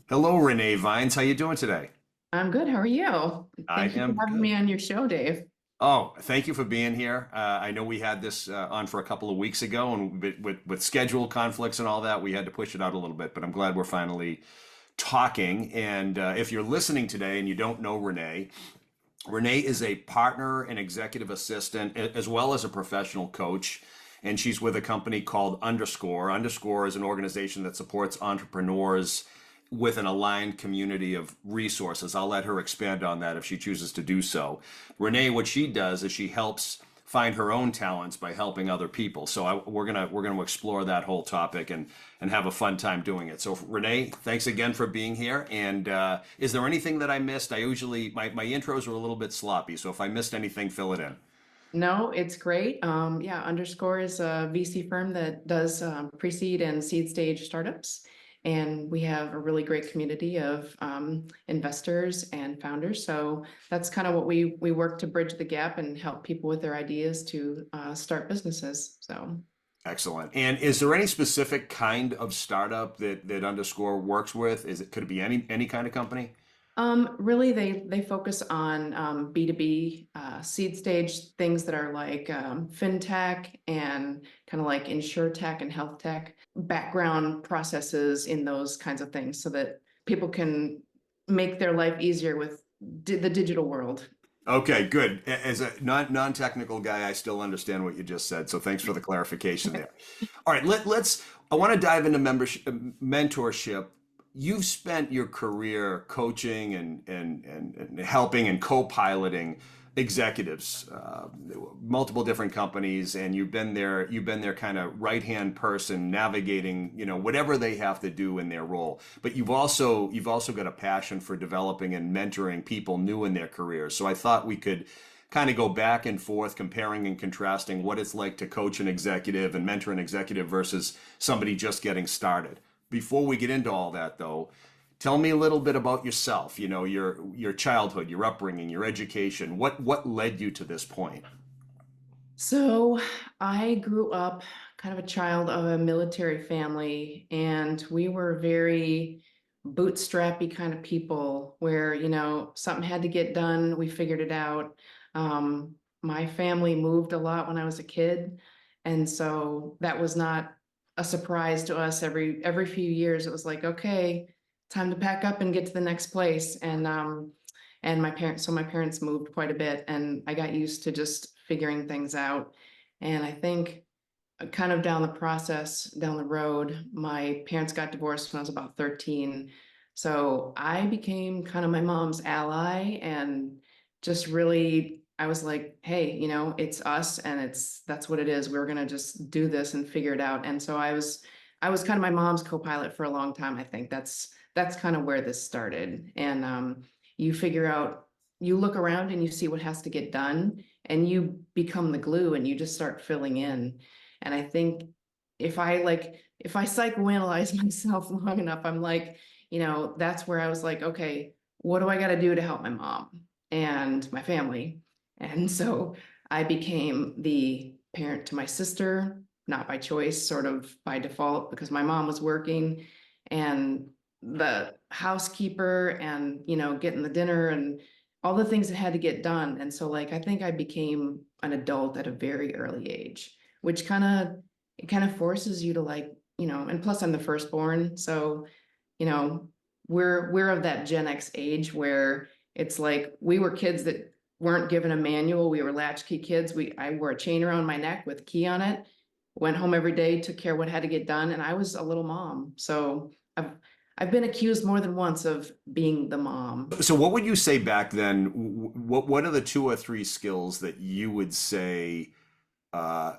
Hello, Renee Viens. How you doing today? I'm good. How are you? I Thank you for am having me good. on your show, Dave. Oh, thank you for being here. I know we had this on for a couple of weeks ago, and with schedule conflicts and all that, we had to push it out a little bit. But I'm glad we're finally talking. And if you're listening today and you don't know Renee, Renee is a partner and executive assistant, as well as a professional coach. And she's with a company called Underscore. Underscore is an organization that supports entrepreneurs with an aligned community of resources. I'll let her expand on that if she chooses to do so. Renee, what she does is she helps find her own talents by helping other people. So we're gonna explore that whole topic and have a fun time doing it. So Renee, thanks again for being here. And is there anything that I missed? I usually my intros are a little bit sloppy, so if I missed anything, fill it in. No, it's great. Yeah, Underscore is a VC firm that does pre-seed and seed stage startups. And we have a really great community of investors and founders. So that's kind of what we work to bridge the gap and help people with their ideas to start businesses. So. Excellent. And is there any specific kind of startup that Underscore works with? Could it be any kind of company? Really, they focus on B2B seed stage things that are like fintech and kind of like insure tech and health tech background processes in those kinds of things so that people can make their life easier with the digital world. Okay, good. As a non-technical guy, I still understand what you just said. So thanks for the clarification there. All right, let's. I want to dive into membership, mentorship. You've spent your career coaching and helping and co-piloting executives, multiple different companies, and you've been there. You've been their kind of right-hand person, navigating, whatever they have to do in their role. But you've also got a passion for developing and mentoring people new in their careers. So I thought we could kind of go back and forth, comparing and contrasting what it's like to coach an executive and mentor an executive versus somebody just getting started. Before we get into all that, though, tell me a little bit about yourself. Your childhood, your upbringing, your education. What led you to this point? So I grew up kind of a child of a military family, and we were very bootstrappy kind of people where, something had to get done, we figured it out. My family moved a lot when I was a kid, and so that was not a surprise to us. Every few years, it was like, okay, time to pack up and get to the next place. And my parents moved quite a bit, and I got used to just figuring things out. And I think kind of down the process, down the road, my parents got divorced when I was about 13. So I became kind of my mom's ally and just really, I was like, hey, it's us and that's what it is. We're gonna just do this and figure it out. And so I was kind of my mom's co-pilot for a long time. I think that's kind of where this started. And you figure out, you look around and you see what has to get done and you become the glue and you just start filling in. And I think if I psychoanalyze myself long enough, I'm like, that's where I was like, okay, what do I got to do to help my mom and my family? And so I became the parent to my sister, not by choice, sort of by default, because my mom was working, and the housekeeper and, getting the dinner and all the things that had to get done. And so like I think I became an adult at a very early age, which kind of forces you to like, and plus I'm the firstborn. So, you know, we're of that Gen X age where it's like we were kids that weren't given a manual. We were latchkey kids. I wore a chain around my neck with a key on it, went home every day, took care of what had to get done, and I was a little mom. So I've been accused more than once of being the mom. So what would you say back then? What are the two or three skills that you would say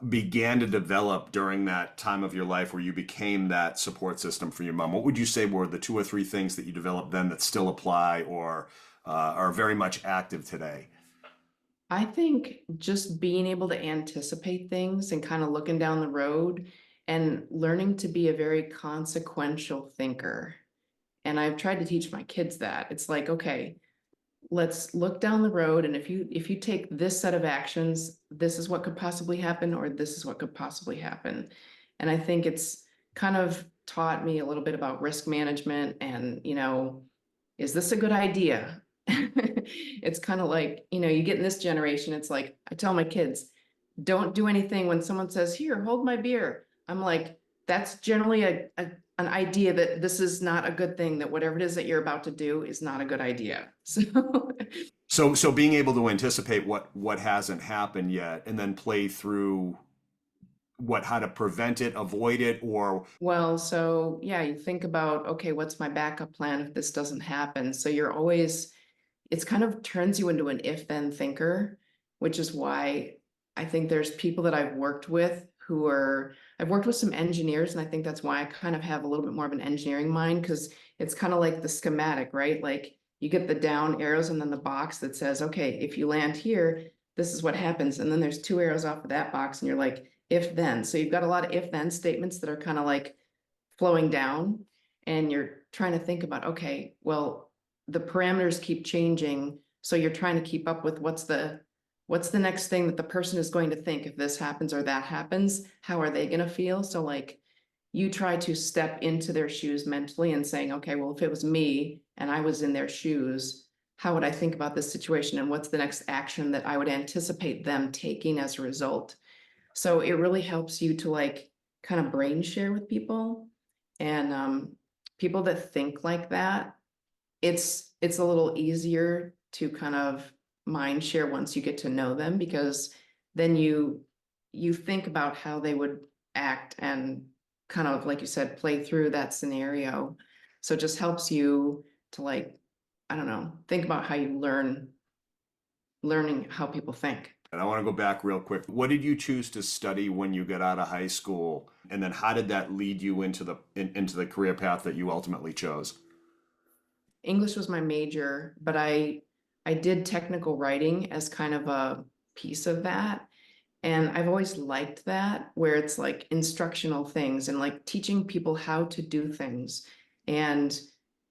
began to develop during that time of your life where you became that support system for your mom? What would you say were the two or three things that you developed then that still apply or are very much active today? I think just being able to anticipate things and kind of looking down the road and learning to be a very consequential thinker. And I've tried to teach my kids that. It's like, okay, let's look down the road, and if you take this set of actions, this is what could possibly happen, or this is what could possibly happen. And I think it's kind of taught me a little bit about risk management and, is this a good idea? It's kind of like, you get in this generation, it's like, I tell my kids, don't do anything when someone says, here, hold my beer. I'm like, that's generally an idea that this is not a good thing, that whatever it is that you're about to do is not a good idea. So being able to anticipate what hasn't happened yet and then play through how to prevent it, avoid it, or Well, so yeah, you think about, okay, what's my backup plan if this doesn't happen? So you're always, it's kind of turns you into an if-then thinker, which is why I think there's people that I've worked with I've worked with some engineers, and I think that's why I kind of have a little bit more of an engineering mind, because it's kind of like the schematic, right? Like you get the down arrows and then the box that says, okay, if you land here, this is what happens. And then there's two arrows off of that box, and you're like, if then. So you've got a lot of if then statements that are kind of like flowing down, and you're trying to think about, okay, well, the parameters keep changing. So you're trying to keep up with what's the next thing that the person is going to think if this happens or that happens. How are they going to feel? So like you try to step into their shoes mentally and saying, okay, well, if it was me and I was in their shoes, how would I think about this situation, and what's the next action that I would anticipate them taking as a result? So it really helps you to like kind of brain share with people, and people that think like that, it's a little easier to kind of mind share once you get to know them, because then you think about how they would act and kind of, like you said, play through that scenario. So it just helps you to like, I don't know, think about how you learning how people think. and I want to go back real quick. What did you choose to study when you got out of high school? And then how did that lead you into into the career path that you ultimately chose? English was my major, but I did technical writing as kind of a piece of that. And I've always liked that, where it's like instructional things and like teaching people how to do things. And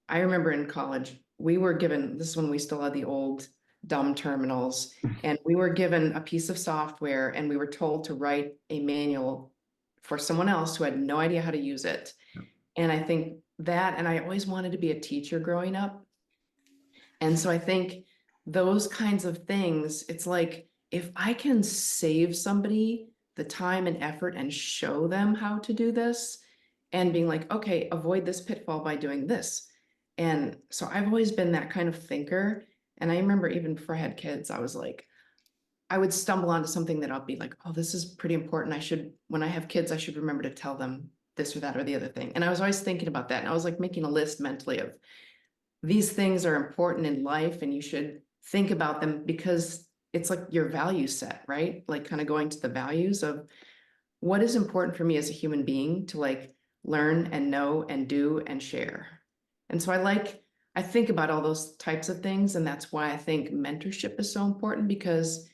I remember in college, we were given, this is when we still had the old dumb terminals, and we were given a piece of software and we were told to write a manual for someone else who had no idea how to use it. And I think that, and I always wanted to be a teacher growing up. And so I think those kinds of things, it's like if I can save somebody the time and effort and show them how to do this, and being like, okay, avoid this pitfall by doing this. And so I've always been that kind of thinker. And I remember even before I had kids, I was like, I would stumble onto something that I'll be like, oh, this is pretty important. When I have kids, I should remember to tell them this or that or the other thing. And I was always thinking about that. And I was like making a list mentally of these things are important in life and you should think about them, because it's like your value set, right? Like kind of going to the values of what is important for me as a human being to like learn and know and do and share. And so I think about all those types of things. And that's why I think mentorship is so important, because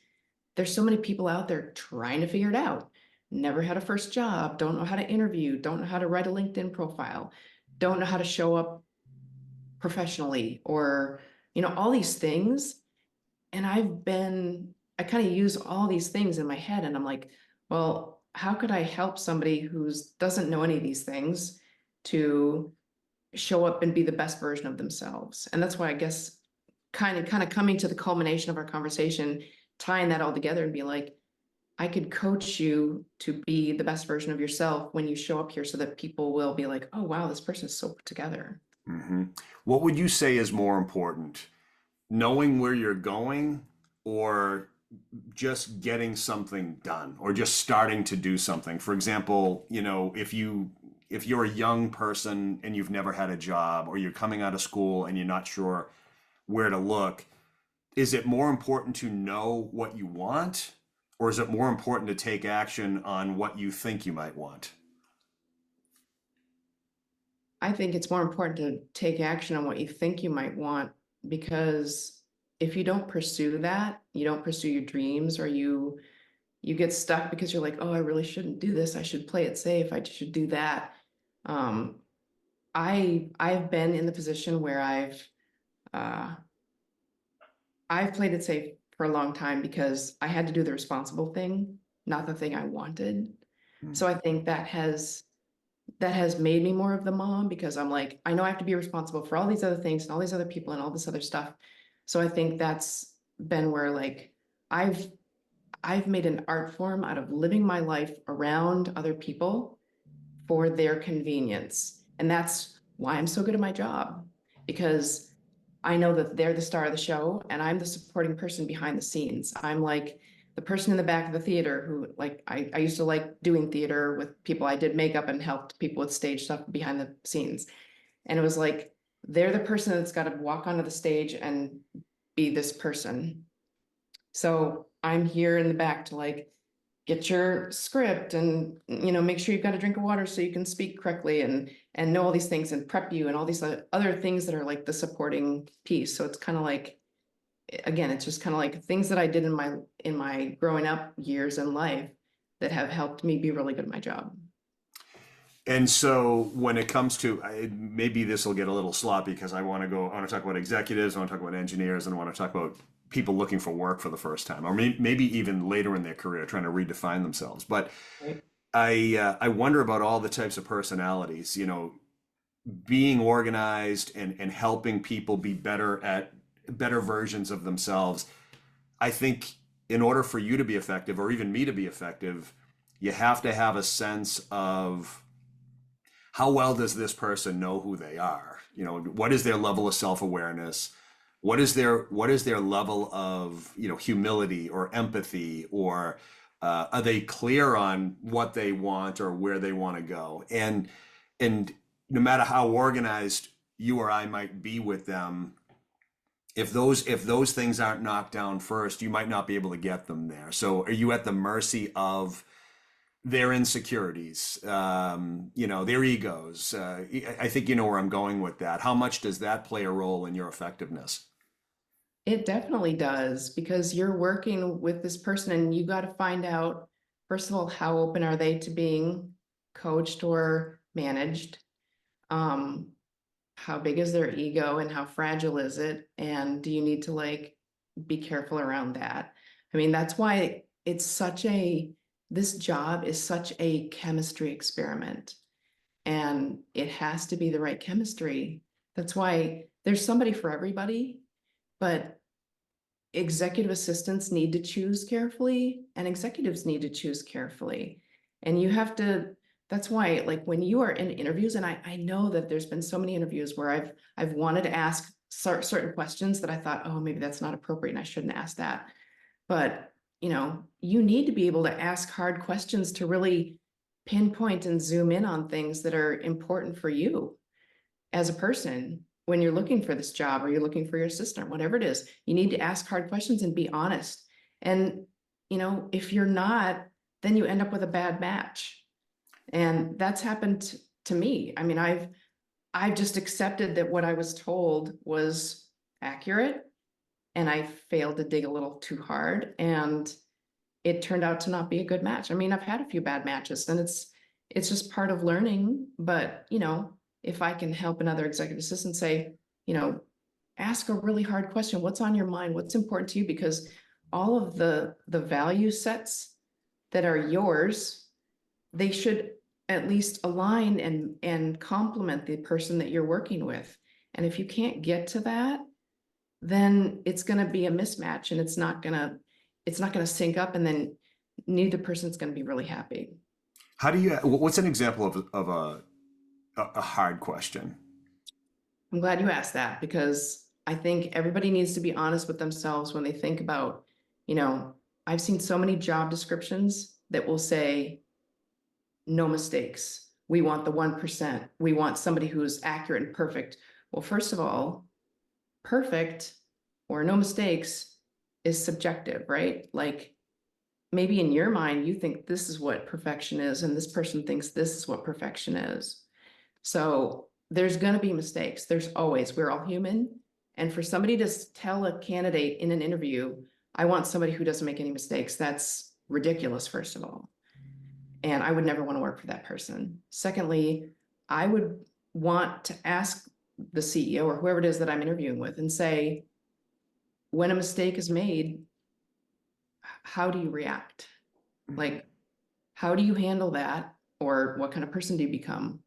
there's so many people out there trying to figure it out. Never had a first job, don't know how to interview, don't know how to write a LinkedIn profile, don't know how to show up professionally, or all these things. And I kind of use all these things in my head, and I'm like, well, how could I help somebody who doesn't know any of these things to show up and be the best version of themselves? And that's why I guess kind of coming to the culmination of our conversation, tying that all together and be like, I could coach you to be the best version of yourself when you show up here, so that people will be like, oh wow, this person is so put together. Hmm. What would you say is more important? Knowing where you're going, or just getting something done, or just starting to do something? For example, if you're a young person and you've never had a job, or you're coming out of school and you're not sure where to look, is it more important to know what you want, or is it more important to take action on what you think you might want? I think it's more important to take action on what you think you might want, because if you don't pursue that, you don't pursue your dreams, or you get stuck because you're like, oh, I really shouldn't do this. I should play it safe. I should do that. Um, I've been in the position where uh, I've played it safe for a long time because I had to do the responsible thing, not the thing I wanted. Hmm. So I think that has that has made me more of the mom, because I'm like, I know I have to be responsible for all these other things and all these other people and all this other stuff. So I think that's been where like I've I've made an art form out of living my life around other people for their convenience. And that's why I'm so good at my job, because I know that they're the star of the show and I'm the supporting person behind the scenes. I'm like the person in the back of the theater who, like, I used to like doing theater with people. I did makeup and helped people with stage stuff behind the scenes. And it was like, they're the person that's got to walk onto the stage and be this person. So I'm here in the back to like get your script and make sure you've got a drink of water so you can speak correctly and know all these things and prep you and all these other things that are like the supporting piece. So it's kind of like, again, it's just kind of like things that I did in my growing up years in life that have helped me be really good at my job. And so when it comes to, maybe this will get a little sloppy because I want to talk about executives, I want to talk about engineers, and I want to talk about people looking for work for the first time, or maybe even later in their career, trying to redefine themselves. But Right. I wonder about all the types of personalities, being organized and helping people be better at better versions of themselves. I think in order for you to be effective, or even me to be effective, you have to have a sense of how well does this person know who they are? What is their level of self-awareness? What is their level of, humility or empathy, or are they clear on what they want or where they want to go? And no matter how organized you or I might be with them, if those things aren't knocked down first, you might not be able to get them there. So are you at the mercy of their insecurities, their egos? I think you know where I'm going with that. How much does that play a role in your effectiveness? It definitely does, because you're working with this person and you got to find out, first of all, how open are they to being coached or managed? Um, how big is their ego and how fragile is it? And do you need to like be careful around that? I mean, that's why this job is such a chemistry experiment, and it has to be the right chemistry. That's why there's somebody for everybody, but executive assistants need to choose carefully and executives need to choose carefully. And you have to, that's why, like, when you are in interviews, and I know that there's been so many interviews where I've wanted to ask certain questions that I thought, oh, maybe that's not appropriate and I shouldn't ask that. But you need to be able to ask hard questions to really pinpoint and zoom in on things that are important for you as a person. When you're looking for this job or you're looking for your assistant, whatever it is, you need to ask hard questions and be honest. And if you're not, then you end up with a bad match. And that's happened to me. I mean, I've just accepted that what I was told was accurate, and I failed to dig a little too hard, and it turned out to not be a good match. I mean, I've had a few bad matches, and it's just part of learning. But if I can help another executive assistant say, you know, ask a really hard question. What's on your mind? What's important to you? Because all of the value sets that are yours, they should at least align and complement the person that you're working with. And if you can't get to that, then it's going to be a mismatch, and it's not going to sync up, and then neither person's going to be really happy. How do you? What's an example of a hard question? I'm glad you asked that, because I think everybody needs to be honest with themselves when they think about, you know, I've seen so many job descriptions that will say no mistakes. We want the 1%. We want somebody who's accurate and perfect. Well, first of all, perfect or no mistakes is subjective, right? Like, maybe in your mind, you think this is what perfection is, and this person thinks this is what perfection is. So there's going to be mistakes. We're all human. And for somebody to tell a candidate in an interview, I want somebody who doesn't make any mistakes, that's ridiculous, first of all. And I would never want to work for that person. Secondly, I would want to ask the CEO or whoever it is that I'm interviewing with and say, when a mistake is made, how do you react? Like, how do you handle that? or what kind of person do you become?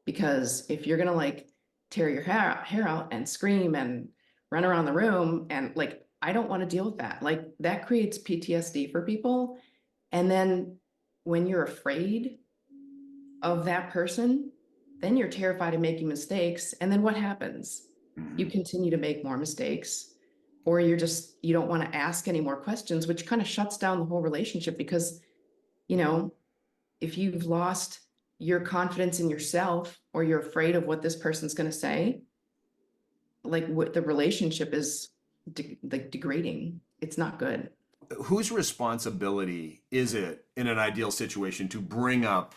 Because if you're gonna like tear your hair out and scream and run around the room and like, I don't want to deal with that. Like that creates PTSD for people. And then when you're afraid of that person, then you're terrified of making mistakes. And then what happens? You Mhm. continue to make more mistakes, or you don't want to ask any more questions, which kind of shuts down the whole relationship because, you know, if you've lost your confidence in yourself or you're afraid of what this person's going to say, like what the relationship is like degrading. It's not good. Whose responsibility is it in an ideal situation to bring up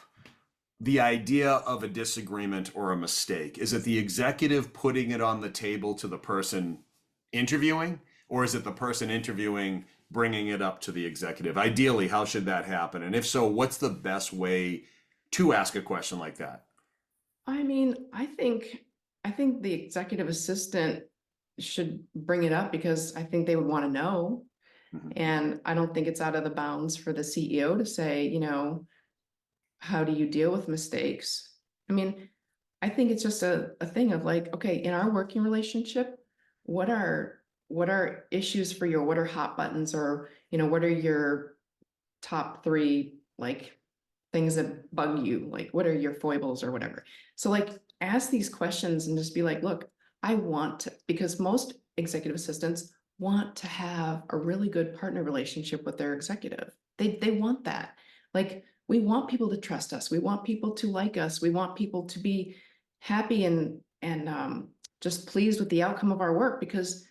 the idea of a disagreement or a mistake? Is it the executive putting it on the table to the person interviewing, or is it the person interviewing bringing it up to the executive? Ideally, how should that happen? And if so, what's the best way to ask a question like that? I mean, I think the executive assistant should bring it up because I think they would want to know. Mhm. And I don't think it's out of the bounds for the CEO to say, how do you deal with mistakes? I mean, I think it's just a thing of like, okay, in our working relationship, what are what are issues for you? What are hot buttons or, what are your top three like things that bug you? Like, what are your foibles or whatever? So, like, ask these questions and just be like, look, I want to, because most executive assistants want to have a really good partner relationship with their executive. They want that. Like, we want people to trust us. We want people to like us. We want people to be happy and just pleased with the outcome of our work because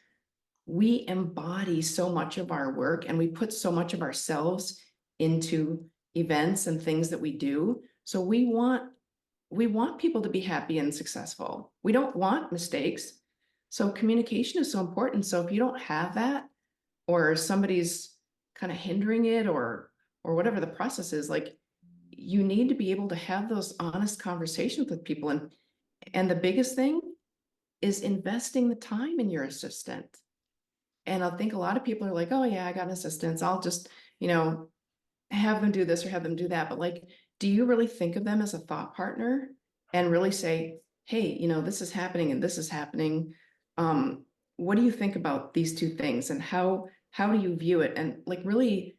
we embody so much of our work and we put so much of ourselves into events and things that we do. So we want people to be happy and successful. We don't want mistakes. So communication is so important. So if you don't have that, or somebody's kind of hindering it, or whatever the process is, like you need to be able to have those honest conversations with people. And the biggest thing is investing the time in your assistant. And I think a lot of people are like, oh yeah, I got an assistant. I'll just, you know, have them do this or have them do that. But like, do you really think of them as a thought partner and really say, hey, this is happening and this is happening. Um, what do you think about these two things and how do you view it? And like really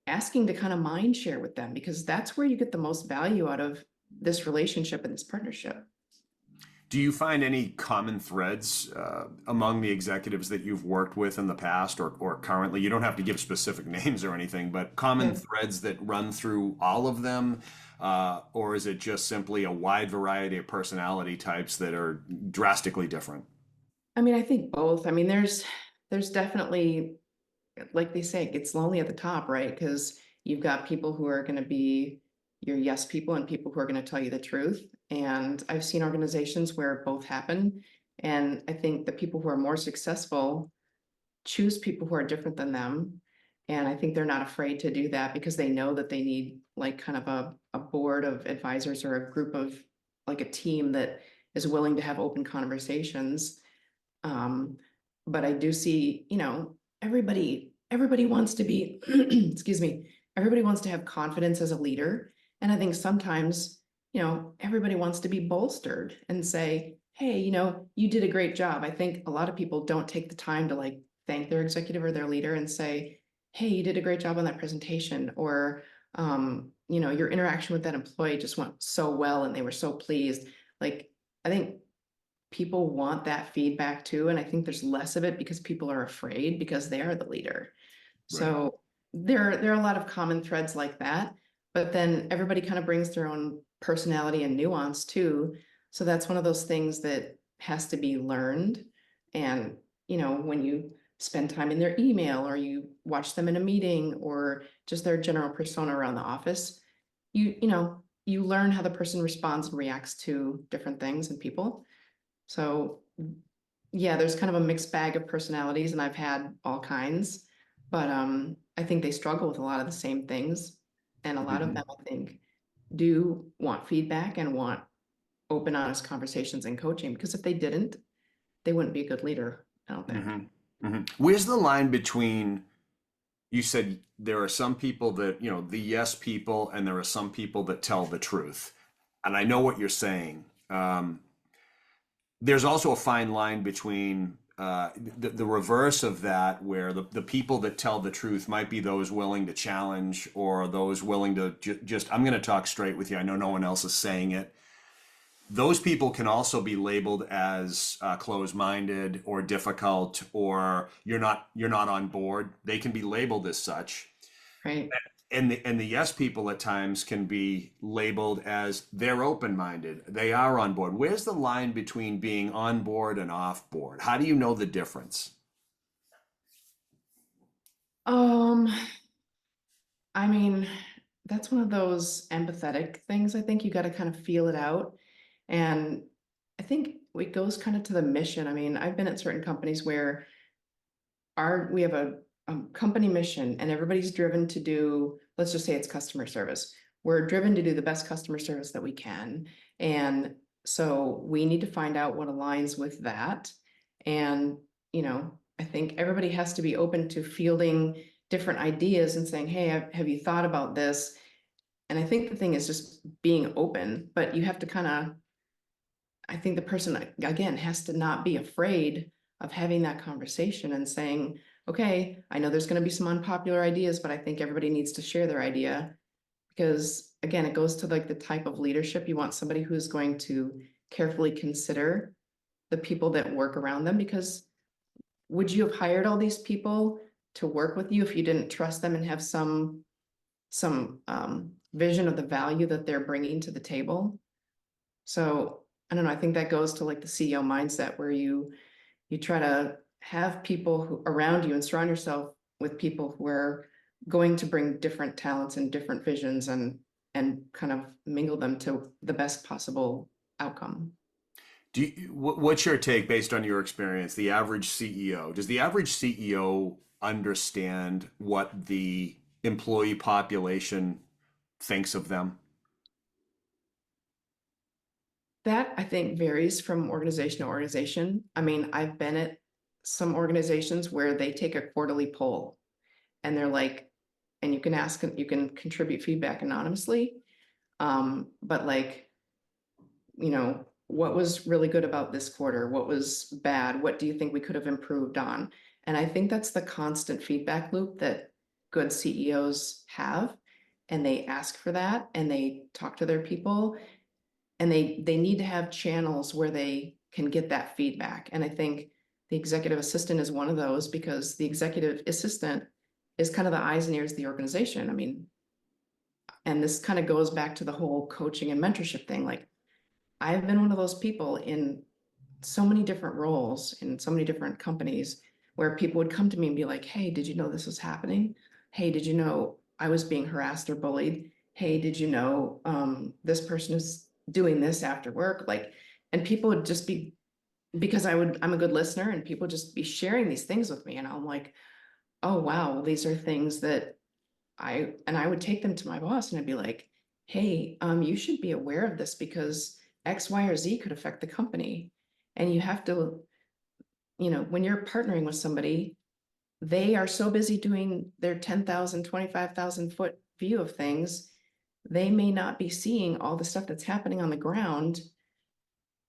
asking to kind of mind share with them because that's where you get the most value out of this relationship and this partnership. Do you find any common threads among the executives that you've worked with in the past or currently? You don't have to give specific names or anything, but common Yeah. threads that run through all of them? Or is it just simply a wide variety of personality types that are drastically different? I mean, I think both. I mean, there's definitely, like they say, it gets lonely at the top, right? Because you've got people who are going to be your yes people and people who are going to tell you the truth. And I've seen organizations where both happen. And I think the people who are more successful choose people who are different than them. And I think they're not afraid to do that because they know that they need like kind of a board of advisors or a group of like a team that is willing to have open conversations. um, but I do see, everybody wants to be, excuse me, everybody wants to have confidence as a leader. And I think sometimes, everybody wants to be bolstered and say, hey, you did a great job. I think a lot of people don't take the time to like thank their executive or their leader and say, hey, you did a great job on that presentation. Or, your interaction with that employee just went so well and they were so pleased. Like, I think people want that feedback too. And I think there's less of it because people are afraid because they are the leader. Right. So there are a lot of common threads like that, but then everybody kind of brings their own personality and nuance too. So that's one of those things that has to be learned. And, when you spend time in their email or you watch them in a meeting or just their general persona around the office, you learn how the person responds and reacts to different things and people. So yeah, there's kind of a mixed bag of personalities and I've had all kinds, but I think they struggle with a lot of the same things. And a lot of Mhm. them, I think, do want feedback and want open, honest conversations and coaching because if they didn't, they wouldn't be a good leader, I don't think. Mhm. Mhm. Where's the line between You said there are some people that, the yes people, and there are some people that tell the truth. And I know what you're saying. There's also a fine line between the reverse of that, where the people that tell the truth might be those willing to challenge, or those willing to just, I'm going to talk straight with you. I know no one else is saying it. Those people can also be labeled as closed-minded or difficult, or you're not on board. They can be labeled as such. right? And the yes people at times can be labeled as they're open-minded, they are on board. Where's the line between being on board and off board? How do you know the difference? Um, I mean, that's one of those empathetic things. I think you got to kind of feel it out. And I think it goes kind of to the mission. I mean, I've been at certain companies where we have a company mission and everybody's driven to do, let's just say it's customer service. We're driven to do the best customer service that we can. And so we need to find out what aligns with that. And, I think everybody has to be open to fielding different ideas and saying, hey, have you thought about this? And I think the thing is just being open, but you have to kind of, I think the person again has to not be afraid of having that conversation and saying, okay, I know there's going to be some unpopular ideas, but I think everybody needs to share their idea. Because again, it goes to like the type of leadership you want, somebody who's going to carefully consider the people that work around them. Because would you have hired all these people to work with you if you didn't trust them and have some vision of the value that they're bringing to the table? So I don't know. I think that goes to like the CEO mindset where you try to have people who around you and surround yourself with people who are going to bring different talents and different visions and kind of mingle them to the best possible outcome. What's your take based on your experience? The average CEO, does the average CEO understand what the employee population thinks of them? That I think varies from organization to organization. I mean, I've been at some organizations where they take a quarterly poll and they're like, and you can contribute feedback anonymously. But like, what was really good about this quarter? What was bad? What do you think we could have improved on? And I think that's the constant feedback loop that good CEOs have. And they ask for that and they talk to their people and they need to have channels where they can get that feedback. And I think the executive assistant is one of those because the executive assistant is kind of the eyes and ears of the organization. I mean, and this kind of goes back to the whole coaching and mentorship thing. Like I've been one of those people in so many different roles in so many different companies where people would come to me and be like, hey, did you know this was happening? Hey, did you know I was being harassed or bullied? Hey, did you know this person is doing this after work? Like, and people would just be, because I'm a good listener and people just be sharing these things with me. And I'm like, oh, wow, well, these are things that I would take them to my boss and I'd be like, hey, you should be aware of this because X, Y, or Z could affect the company. And you have to, when you're partnering with somebody, they are so busy doing their 10,000, 25,000 foot view of things, they may not be seeing all the stuff that's happening on the ground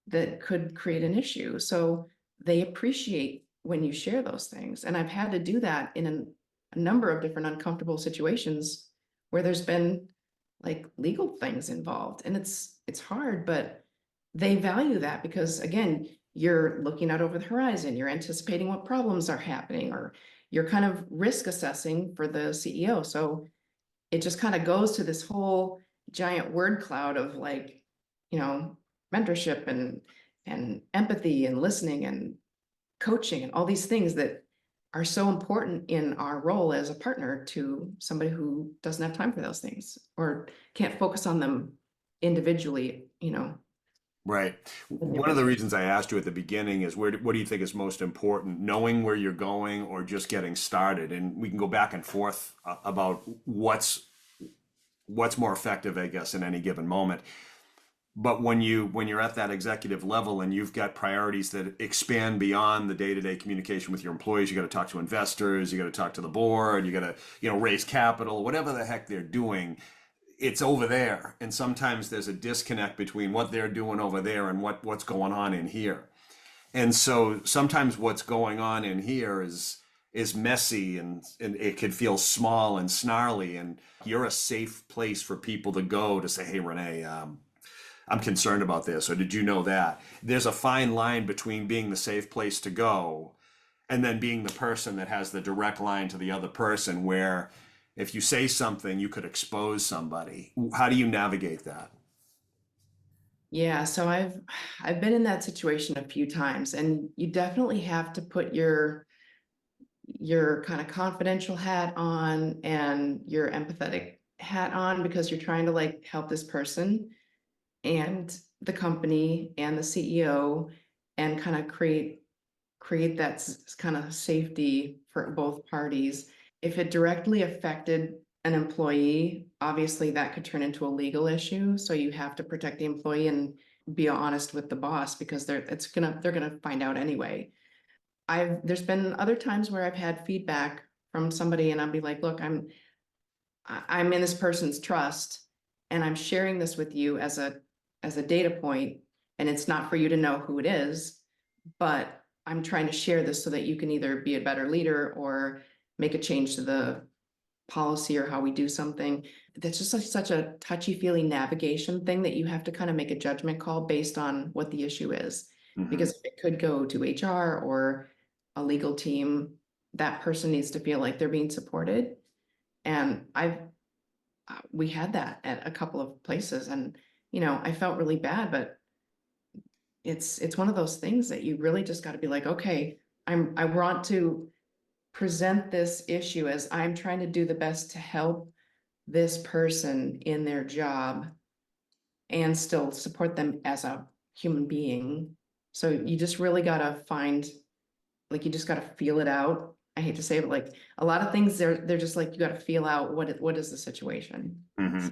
that could create an issue. So they appreciate when you share those things. And I've had to do that in a number of different uncomfortable situations where there's been like legal things involved. And it's hard, but they value that because again, you're looking out over the horizon, you're anticipating what problems are happening, or you're kind of risk assessing for the CEO. So it just kind of goes to this whole giant word cloud of like, you know, mentorship and empathy and listening and coaching and all these things that are so important in our role as a partner to somebody who doesn't have time for those things or can't focus on them individually, Right. in One of different the ways. reasons I asked you at the beginning is what do you think is most important, knowing where you're going or just getting started? And we can go back and forth about what's more effective, I guess, in any given moment. But when you're at that executive level and you've got priorities that expand beyond the day-to-day communication with your employees, you got to talk to investors, you got to talk to the board, you got to, raise capital, whatever the heck they're doing, it's over there. And sometimes there's a disconnect between what they're doing over there and what's going on in here. And so sometimes what's going on in here is messy, and it could feel small and snarly, and you're a safe place for people to go to say, hey, Renee, I'm concerned about this, or did you know that? There's a fine line between being the safe place to go and then being the person that has the direct line to the other person, where if you say something, you could expose somebody. How do you navigate that? Yeah, so I've been in that situation a few times, and you definitely have to put your kind of confidential hat on and your empathetic hat on, because you're trying to like help this person and the company and the CEO, and kind of create that kind of safety for both parties. If it directly affected an employee, obviously that could turn into a legal issue. So you have to protect the employee and be honest with the boss, because they're gonna find out anyway. There's been other times where I've had feedback from somebody and I'll be like, look, I'm in this person's trust, and I'm sharing this with you as a data point, and it's not for you to know who it is, but I'm trying to share this so that you can either be a better leader or make a change to the policy or how we do something. That's just such a touchy-feely navigation thing that you have to kind of make a judgment call based on what the issue is. Hmm. Because if it could go to HR or a legal team, that person needs to feel like they're being supported. And we had that at a couple of places, and I felt really bad, but it's one of those things that you really just got to be like, okay, I want to present this issue as I'm trying to do the best to help this person in their job and still support them as a human being. So you just really got to find, like, you just got to feel it out. I hate to say it, but like a lot of things, they're just like, you got to feel out what is the situation. Hmm.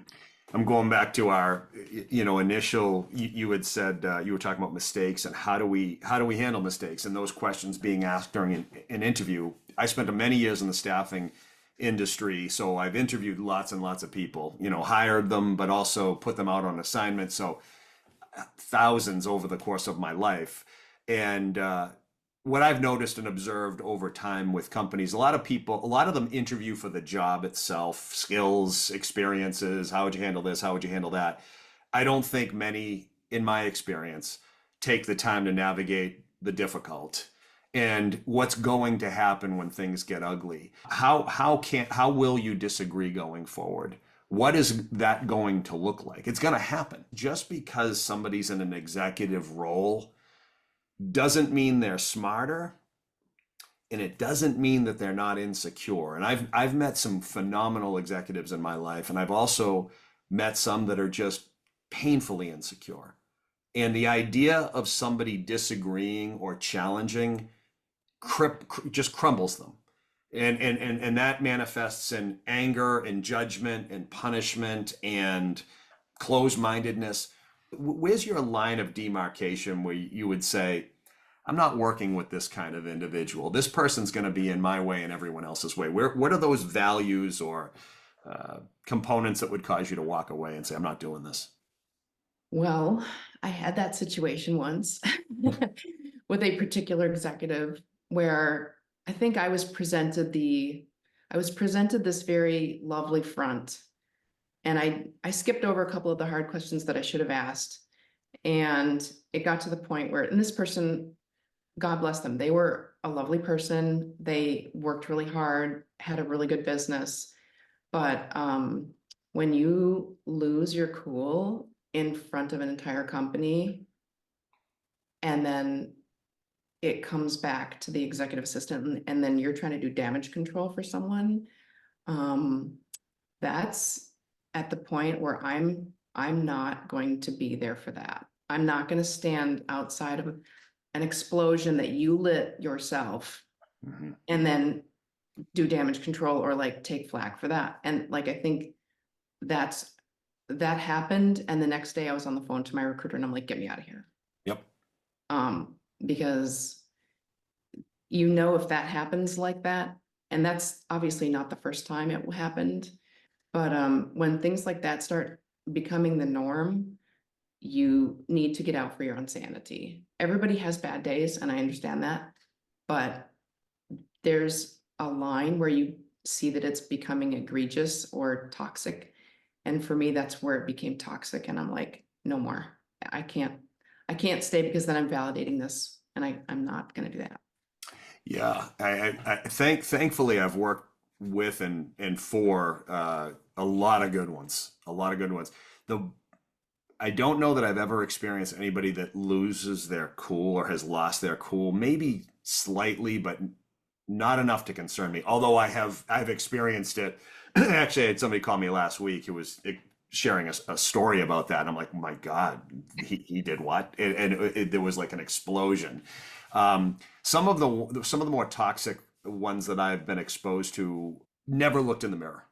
I'm going back to our, initial. You had said you were talking about mistakes and how do we handle mistakes, and those questions being asked during an interview. I spent many years in the staffing industry, so I've interviewed lots and lots of people. Hired them, but also put them out on assignments. So thousands over the course of my life, and what I've noticed and observed over time with companies, a lot of them interview for the job itself, skills, experiences, how would you handle this, how would you handle that. I don't think many, in my experience, take the time to navigate the difficult and what's going to happen when things get ugly. How will you disagree going forward? What is that going to look like? It's going to happen. Just because somebody's in an executive role doesn't mean they're smarter, and it doesn't mean that they're not insecure. And I've met some phenomenal executives in my life, and I've also met some that are just painfully insecure. And the idea of somebody disagreeing or challenging just crumbles them. And that manifests in anger and judgment and punishment and closed-mindedness. Where's your line of demarcation where you would say, I'm not working with this kind of individual. This person's going to be in my way and everyone else's way. What are those values or components that would cause you to walk away and say, I'm not doing this? Well, I had that situation once with a particular executive where I think I was presented this very lovely front, and I skipped over a couple of the hard questions that I should have asked. And it got to the point where, and this person, God bless them, they were a lovely person. They worked really hard, had a really good business. But when you lose your cool in front of an entire company, and then it comes back to the executive assistant, and then you're trying to do damage control for someone, um, that's at the point where I'm not going to be there for that. I'm not going to stand outside of an explosion that you lit yourself Mhm. and then do damage control or like take flack for that. And like I think that's that happened, and the next day I was on the phone to my recruiter and I'm like, get me out of here. Yep. Because you know, if that happens like that, and that's obviously not the first time it happened, but when things like that start becoming the norm, you need to get out for your own sanity. Everybody has bad days, and I understand that, but there's a line where you see that it's becoming egregious or toxic. And for me, that's where it became toxic. And I'm like, no more. I can't, I can't stay because then I'm validating this, and I'm not gonna do that. Yeah, thankfully I've worked with and for a lot of good ones, a lot of good ones. The I don't know that I've ever experienced anybody that loses their cool or has lost their cool. Maybe slightly, but not enough to concern me. Although I've experienced it. Actually, I had somebody call me last week who was sharing a story about that. And I'm like, my God, he did what? There was like an explosion. Some of the more toxic ones that I've been exposed to never looked in the mirror.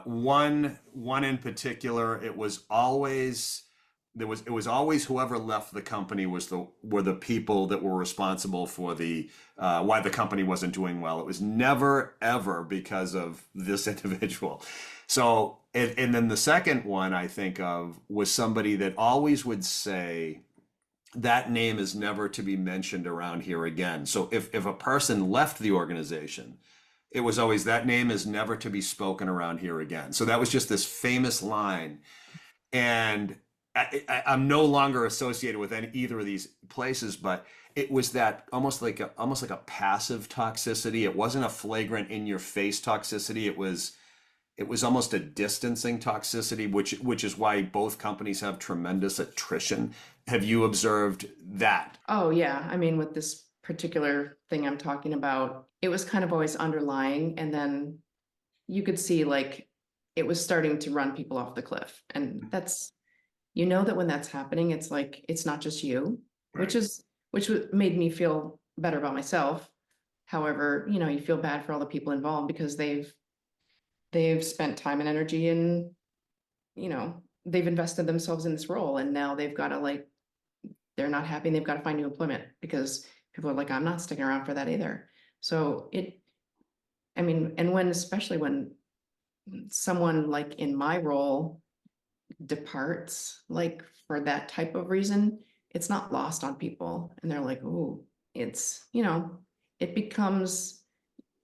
One in particular, it was always whoever left the company were the people that were responsible for the why the company wasn't doing well. It was never ever because of this individual. So and then the second one I think of was somebody that always would say that name is never to be mentioned around here again. So if a person left the organization, it was always that name is never to be spoken around here again. So that was just this famous line. And I'm no longer associated with either of these places, but it was that almost like a passive toxicity. It wasn't a flagrant in your face toxicity. It was almost a distancing toxicity, which is why both companies have tremendous attrition. Have you observed that? Oh, yeah. I mean, with this particular thing I'm talking about, it was kind of always underlying. And then you could see like it was starting to run people off the cliff. And that's, you know, that when that's happening, it's like, it's not just you, Right. made me feel better about myself. However, you know, you feel bad for all the people involved because they've spent time and energy and, you know, they've invested themselves in this role, and now they've got to like, they're not happy and they've got to find new employment because people are like, I'm not sticking around for that either. So I mean, and especially when someone like in my role departs, like for that type of reason, it's not lost on people. And they're like, oh, it's, you know, it becomes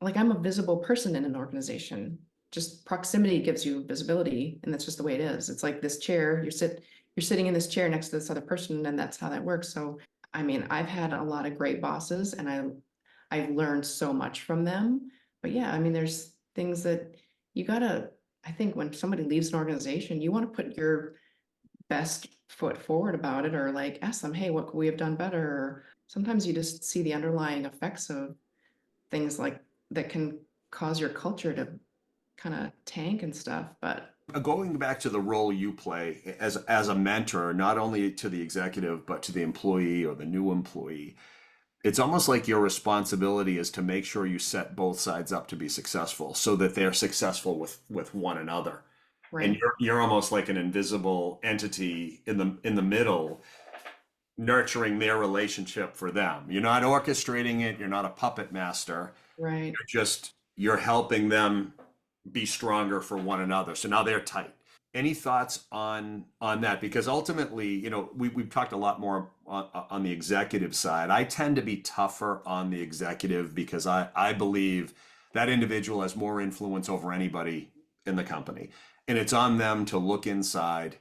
like I'm a visible person in an organization. Just proximity gives you visibility, and that's just the way it is. It's like this chair, you're sitting in this chair next to this other person, and that's how that works. So, I mean, I've had a lot of great bosses, and I've learned so much from them. But yeah, I mean, there's things that you gotta, I think when somebody leaves an organization, you want to put your best foot forward about it, or like ask them, hey, what could we have done better? Or sometimes you just see the underlying effects of things like that can cause your culture to kind of tank and stuff. But Going back to the role you play as a mentor, not only to the executive but to the employee or the new employee, it's almost like your responsibility is to make sure you set both sides up to be successful so that they're successful with one another. And right, you're almost like an invisible entity in the middle, nurturing their relationship for them. You're not orchestrating it, you're not a puppet master. right. You're helping them be stronger for one another. So now they're tight. Any thoughts on that? Because ultimately, we've talked a lot more on the executive side. I tend to be tougher on the executive because I believe that individual has more influence over anybody in the company. And it's on them to look inside,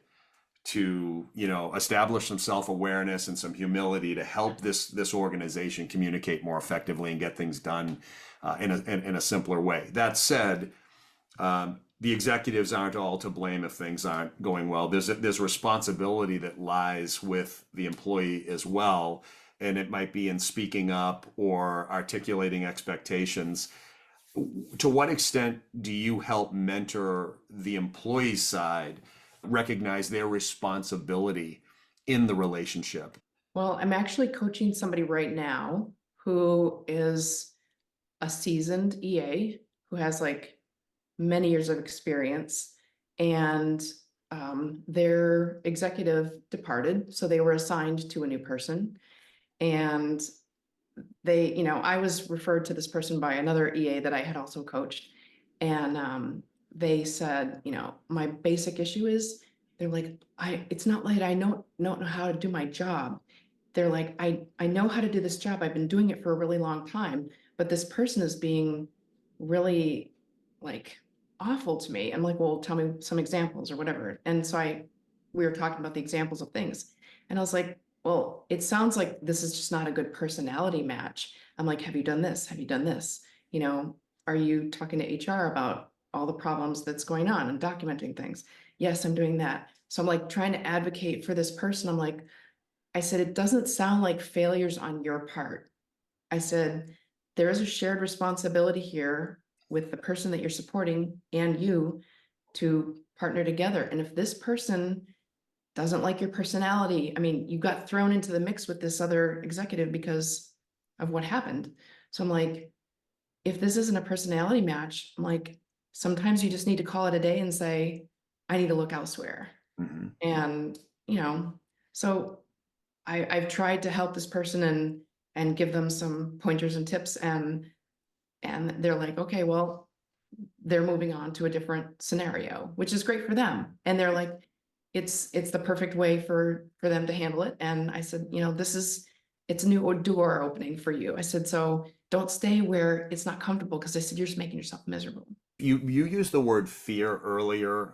to establish some self-awareness and some humility to help this organization communicate more effectively and get things done in a simpler way. That said, the executives aren't all to blame if things aren't going well. There's responsibility that lies with the employee as well, and it might be in speaking up or articulating expectations. To what extent do you help mentor the employee side recognize their responsibility in the relationship? Well, I'm actually coaching somebody right now who is a seasoned EA who has like many years of experience. And their executive departed, so they were assigned to a new person. And they, I was referred to this person by another EA that I had also coached. And they said, my basic issue is, they're like, it's not like I don't know how to do my job. They're like, I know how to do this job. I've been doing it for a really long time, but this person is being really like awful to me. I'm like, well, tell me some examples or whatever. And so we were talking about the examples of things. And I was like, well, it sounds like this is just not a good personality match. I'm like, have you done this? Have you done this? Are you talking to HR about all the problems that's going on and documenting things? Yes, I'm doing that. So I'm like trying to advocate for this person. I said, it doesn't sound like failures on your part. I said, there is a shared responsibility here with the person that you're supporting and you to partner together. And if this person doesn't like your personality, I mean, you got thrown into the mix with this other executive because of what happened. So I'm like, if this isn't a personality match, I'm like, sometimes you just need to call it a day and say, I need to look elsewhere. Hmm. And, you know, so I've tried to help this person and give them some pointers and tips, and they're like, okay, well, they're moving on to a different scenario, which is great for them. And they're like, it's the perfect way for them to handle it. And I said, it's a new door opening for you. I said, so don't stay where it's not comfortable, because I said, you're just making yourself miserable. You used the word fear earlier,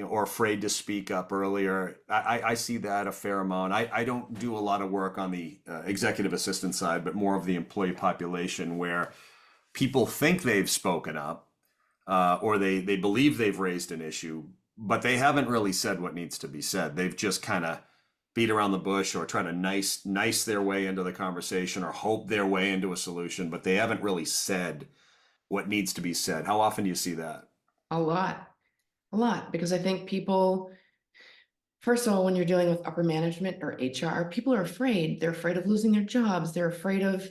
or afraid to speak up earlier. I see that a fair amount. I don't do a lot of work on the executive assistant side, but more of the employee population, where people think they've spoken up, or they believe they've raised an issue, but they haven't really said what needs to be said. They've just kind of beat around the bush, or try to nice their way into the conversation, or hope their way into a solution, but they haven't really said what needs to be said. How often do you see that? A lot, a lot, because I think people, first of all, when you're dealing with upper management or HR, people are afraid. They're afraid of losing their jobs. They're afraid of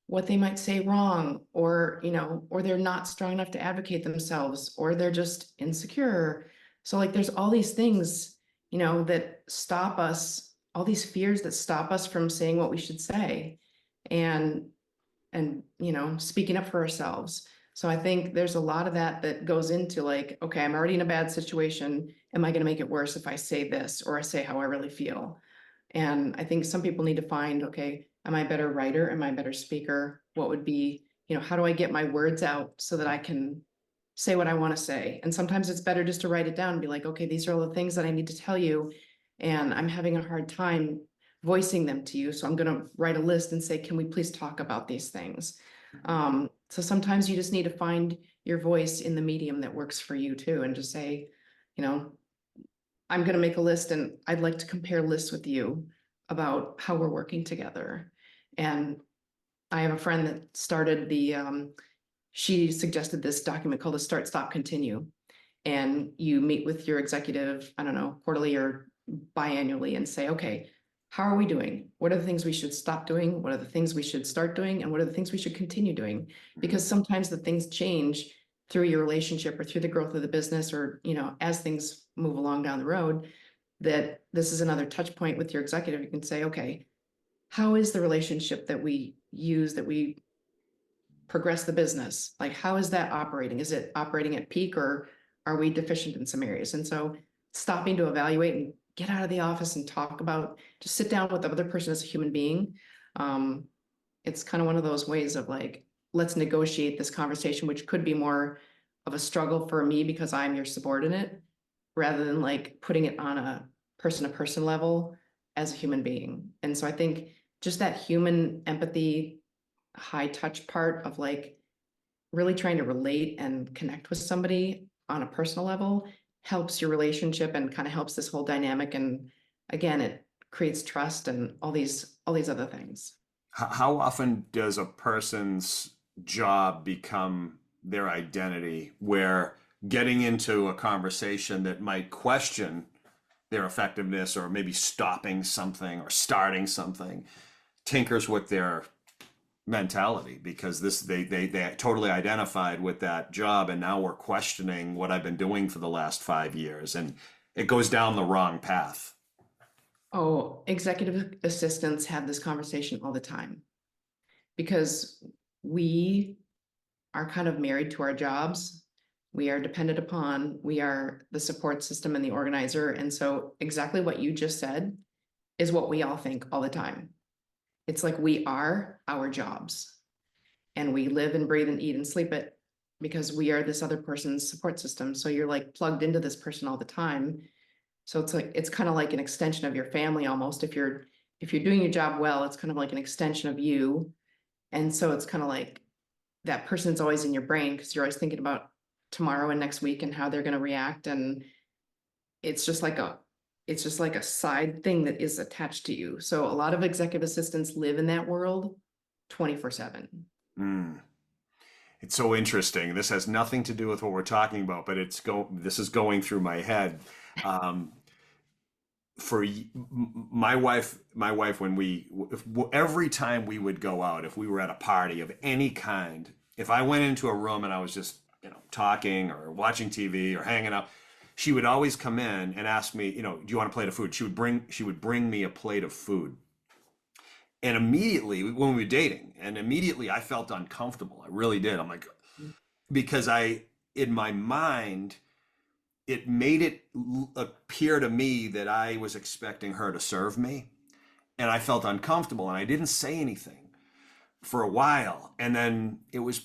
what they might say wrong, or, or they're not strong enough to advocate themselves, or they're just insecure. So like there's all these things, that stop us, all these fears that stop us from saying what we should say. And speaking up for ourselves. So I think there's a lot of that goes into like, okay, I'm already in a bad situation. Am I going to make it worse if I say this, or I say how I really feel? And I think some people need to find, okay, am I a better writer? Am I a better speaker? What would be, how do I get my words out so that I can say what I want to say? And sometimes it's better just to write it down and be like, okay, these are all the things that I need to tell you, and I'm having a hard time voicing them to you. So I'm going to write a list and say, can we please talk about these things? So sometimes you just need to find your voice in the medium that works for you too, and just say, you know, I'm going to make a list and I'd like to compare lists with you about how we're working together. And I have a friend that started she suggested this document called a Start, Stop, Continue. And you meet with your executive, I don't know, quarterly or biannually, and say, okay, how are we doing? What are the things we should stop doing? What are the things we should start doing? And what are the things we should continue doing? Because sometimes the things change through your relationship or through the growth of the business, or, as things move along down the road, that this is another touch point with your executive. You can say, okay, how is the relationship that we use, that we progress the business? Like, how is that operating? Is it operating at peak, or are we deficient in some areas? And so stopping to evaluate and get out of the office and talk about, just sit down with the other person as a human being. Um, it's kind of one of those ways of like, let's negotiate this conversation, which could be more of a struggle for me because I'm your subordinate, rather than like putting it on a person to person level as a human being. And so I think just that human empathy, high touch part of like really trying to relate and connect with somebody on a personal level helps your relationship and kind of helps this whole dynamic. And again, it creates trust and all these other things. How often does a person's job become their identity, where getting into a conversation that might question their effectiveness, or maybe stopping something or starting something, tinkers with their mentality, because they totally identified with that job, and now we're questioning what I've been doing for the last 5 years, and it goes down the wrong path. Oh, executive assistants have this conversation all the time because we are kind of married to our jobs. We are dependent upon, we are the support system and the organizer. And so exactly what you just said is what we all think all the time. It's like we are our jobs and we live and breathe and eat and sleep it because we are this other person's support system. So you're like plugged into this person all the time. So it's like, it's kind of like an extension of your family almost. If you're doing your job well, it's kind of like an extension of you. And so it's kind of like that person's always in your brain because you're always thinking about tomorrow and next week and how they're going to react. And it's just like a side thing that is attached to you. So a lot of executive assistants live in that world 24/7. Mm. It's so interesting. This has nothing to do with what we're talking about, but this is going through my head. Um, my wife, when every time we would go out, if we were at a party of any kind, if I went into a room and I was just, talking or watching TV or hanging out, she would always come in and ask me, do you want a plate of food? She would bring me a plate of food. And immediately when we were dating, and immediately I felt uncomfortable. I really did. I'm like, because in my mind, it made it appear to me that I was expecting her to serve me, and I felt uncomfortable, and I didn't say anything for a while, and then it was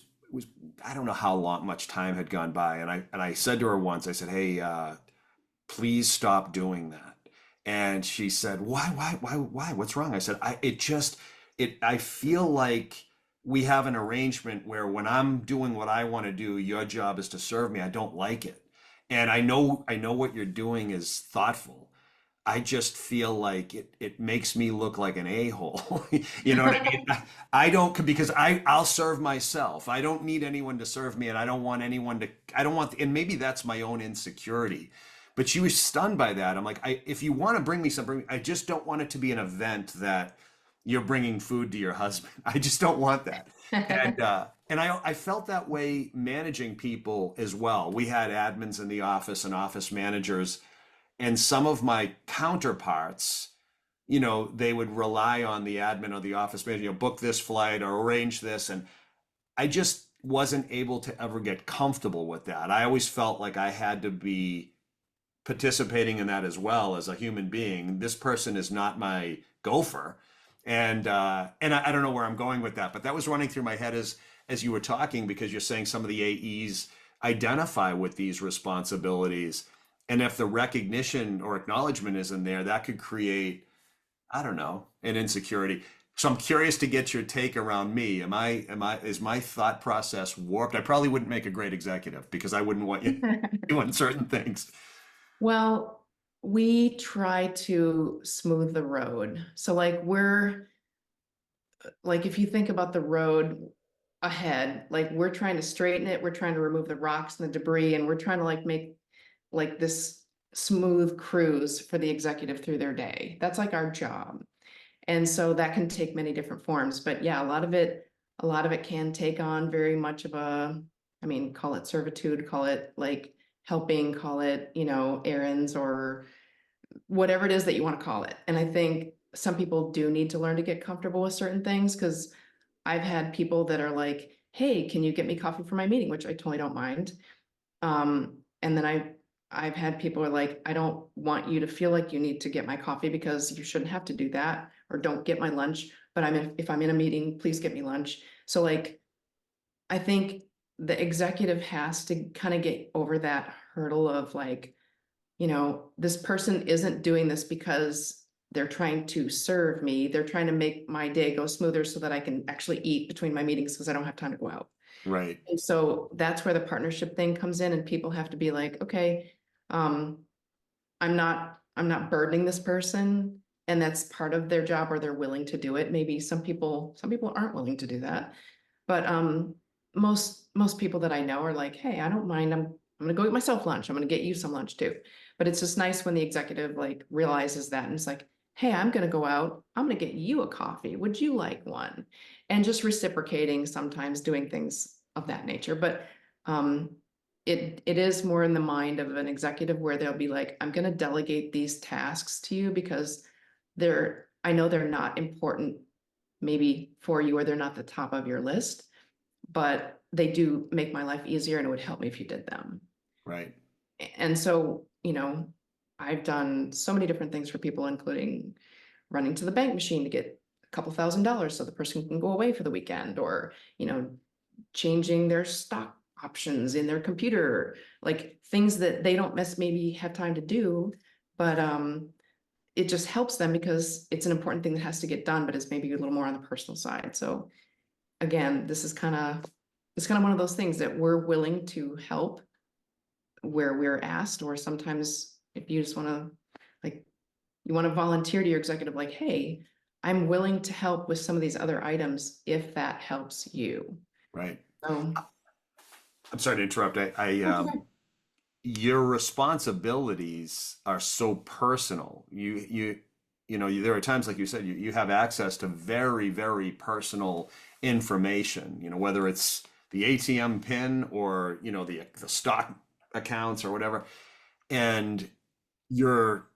I don't know how much time had gone by, and I said to her once, I said, "Hey, please stop doing that." And she said, "Why? What's wrong?" I said, I feel like we have an arrangement where when I'm doing what I want to do, your job is to serve me. I don't like it. And I know what you're doing is thoughtful. I just feel like it makes me look like an a-hole. You know what I mean? I don't, because I'll serve myself. I don't need anyone to serve me, and I don't want anyone to, I don't want, and maybe that's my own insecurity. But she was stunned by that. I'm like, if you want to bring me something, I just don't want it to be an event that you're bringing food to your husband. I just don't want that. And I felt that way managing people as well. We had admins in the office and office managers, and some of my counterparts, they would rely on the admin or the office manager, book this flight or arrange this. And I just wasn't able to ever get comfortable with that. I always felt like I had to be participating in that as well as a human being. This person is not my gopher. And I don't know where I'm going with that, but that was running through my head as you were talking, because you're saying some of the AEs identify with these responsibilities. And if the recognition or acknowledgement isn't there, that could create, I don't know, an insecurity. So I'm curious to get your take around me. Is my thought process warped? I probably wouldn't make a great executive because I wouldn't want you doing certain things. Well, we try to smooth the road. So like if you think about the road ahead, like we're trying to straighten it, we're trying to remove the rocks and the debris, and we're trying to like make like this smooth cruise for the executive through their day. That's like our job. And so that can take many different forms. But yeah, a lot of it can take on very much of I mean, call it servitude, call it like helping, call it, errands or whatever it is that you want to call it. And I think some people do need to learn to get comfortable with certain things, because I've had people that are like, hey, can you get me coffee for my meeting? Which I totally don't mind. And then I've had people are like, I don't want you to feel like you need to get my coffee because you shouldn't have to do that, or don't get my lunch. But if I'm in a meeting, please get me lunch. So like, I think the executive has to kind of get over that hurdle of like, this person isn't doing this because they're trying to serve me. They're trying to make my day go smoother so that I can actually eat between my meetings because I don't have time to go out. Right. And so that's where the partnership thing comes in, and people have to be like, okay, um, I'm not burdening this person, and that's part of their job, or they're willing to do it. Maybe some people aren't willing to do that. But most people that I know are like, hey, I don't mind. I'm gonna go get myself lunch. I'm gonna get you some lunch too. But it's just nice when the executive like realizes that and it's like, hey, I'm gonna go out. I'm gonna get you a coffee. Would you like one? And just reciprocating, sometimes doing things of that nature. But um it is more in the mind of an executive where they'll be like, I'm going to delegate these tasks to you because I know they're not important maybe for you, or they're not the top of your list, but they do make my life easier and it would help me if you did them. Right. And so, I've done so many different things for people, including running to the bank machine to get a couple $1,000 so the person can go away for the weekend, or, changing their stock options in their computer, like things that they don't maybe have time to do, but it just helps them because it's an important thing that has to get done, but it's maybe a little more on the personal side. So again, it's kind of one of those things that we're willing to help where we're asked, or sometimes if you just want to, like, you want to volunteer to your executive, like, hey, I'm willing to help with some of these other items if that helps you. Right. So I'm sorry to interrupt. that's okay. Your responsibilities are so personal. There are times, like you said, you have access to very, very personal information, whether it's the ATM pin or, the stock accounts or whatever. And you're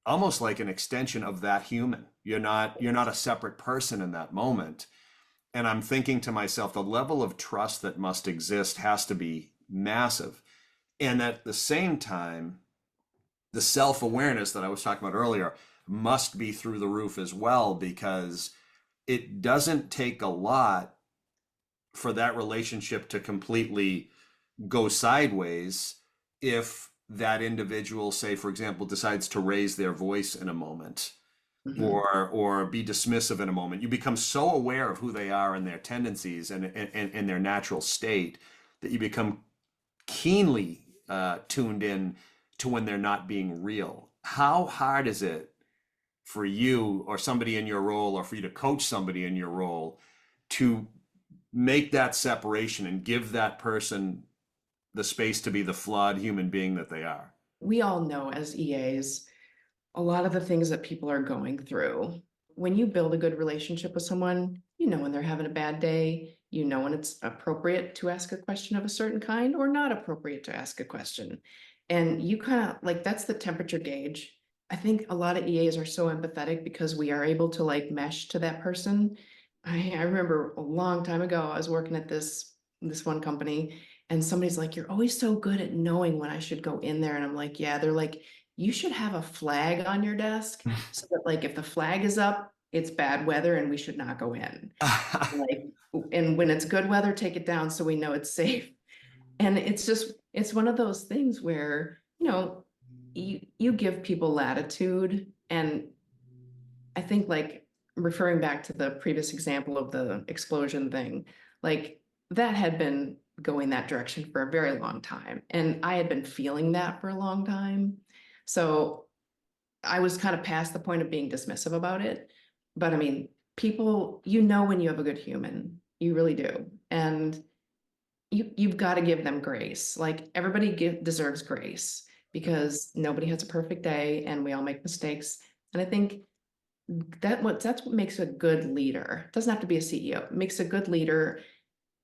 almost like an extension of that human. You're not a separate person in that moment. And I'm thinking to myself, the level of trust that must exist has to be massive. And at the same time, the self-awareness that I was talking about earlier must be through the roof as well, because it doesn't take a lot for that relationship to completely go sideways if that individual, say, for example, decides to raise their voice in a moment, Mhm. or be dismissive in a moment. You become so aware of who they are and their tendencies and their natural state that you become keenly tuned in to when they're not being real. How hard is it for you or somebody in your role, or for you to coach somebody in your role, to make that separation and give that person the space to be the flawed human being that they are? We all know as EAs, a lot of the things that people are going through. When you build a good relationship with someone, you know when they're having a bad day, you know when it's appropriate to ask a question of a certain kind or not appropriate to ask a question. And you kind of like that's the temperature gauge. I think a lot of EAs are so empathetic because we are able to like mesh to that person. I remember a long time ago, I was working at this one company, and somebody's like, "You're always so good at knowing when I should go in there." And I'm like, "Yeah." They're like, you should have a flag on your desk so that like if the flag is up, it's bad weather and we should not go in. Like, and when it's good weather, take it down so we know it's safe. And it's one of those things where, you give people latitude. And I think, like, referring back to the previous example of the explosion thing, like that had been going that direction for a very long time. And I had been feeling that for a long time. So I was kind of past the point of being dismissive about it. But I mean, people, when you have a good human, you really do. And you've got to give them grace. Like everybody deserves grace because nobody has a perfect day and we all make mistakes. And I think that's what makes a good leader. It doesn't have to be a CEO. It makes a good leader,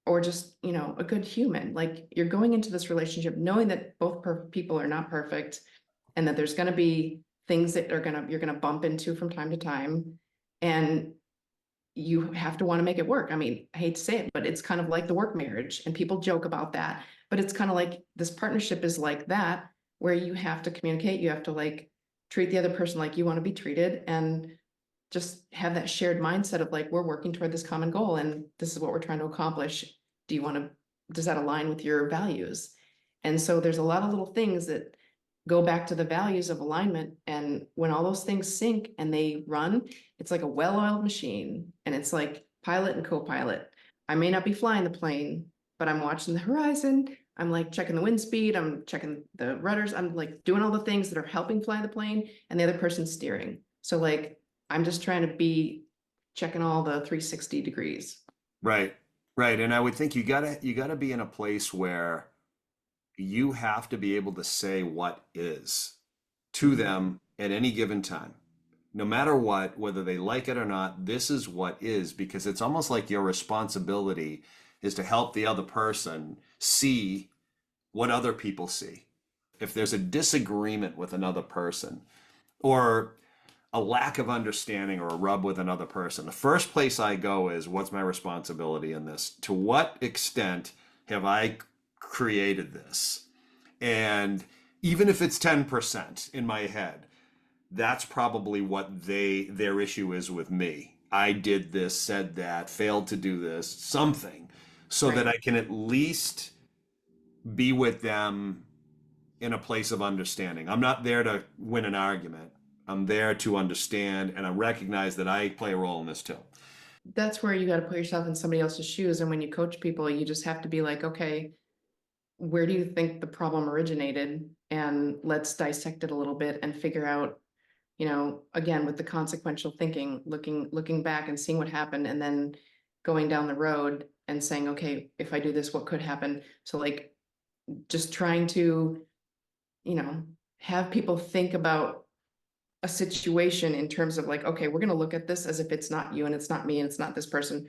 or just, a good human. Like you're going into this relationship knowing that both people are not perfect, and that there's going to be things that you're going to bump into from time to time, and you have to want to make it work. I mean, I hate to say it, but it's kind of like the work marriage, and people joke about that, but it's kind of like this partnership is like that, where you have to communicate, you have to like treat the other person like you want to be treated, and just have that shared mindset of like, we're working toward this common goal and this is what we're trying to accomplish. Does that align with your values? And so there's a lot of little things that go back to the values of alignment. And when all those things sync and they run, it's like a well-oiled machine, and it's like pilot and co-pilot. I may not be flying the plane, but I'm watching the horizon. I'm like checking the wind speed. I'm checking the rudders. I'm like doing all the things that are helping fly the plane, and the other person's steering. So like, I'm just trying to be checking all the 360 degrees. Right, right. And I would think you gotta be in a place where you have to be able to say what is to Mhm. them at any given time, no matter what, whether they like it or not. This is what is, because it's almost like your responsibility is to help the other person see what other people see. If there's a disagreement with another person or a lack of understanding or a rub with another person, the first place I go is what's my responsibility in this? To what extent have I created this? And even if it's 10% in my head, that's probably what their issue is with me. I did this, said that, failed to do this, something, so that Right. I can at least be with them in a place of understanding. I'm not there to win an argument. I'm there to understand and I recognize that I play a role in this too. That's where you got to put yourself in somebody else's shoes. And when you coach people, you just have to be like, okay, where do you think the problem originated? And let's dissect it a little bit and figure out, again, with the consequential thinking, looking back and seeing what happened, and then going down the road and saying, okay, if I do this, what could happen? So like just trying to, you know, have people think about a situation in terms of like, okay, we're going to look at this as if it's not you and it's not me and it's not this person.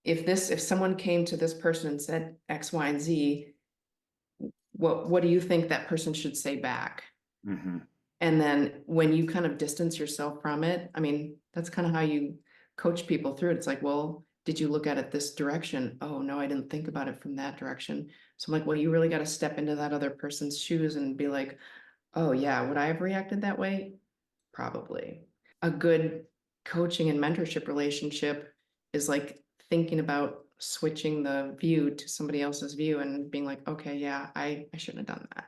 If someone came to this person and said X, Y, and Z, what do you think that person should say back? Hmm. And then when you kind of distance yourself from it, I mean, that's kind of how you coach people through it. It's like, well, did you look at it this direction? Oh, no, I didn't think about it from that direction. So I'm like, well, you really got to step into that other person's shoes and be like, oh, yeah, would I have reacted that way? Probably. A good coaching and mentorship relationship is like thinking about switching the view to somebody else's view and being like, okay, yeah, I shouldn't have done that.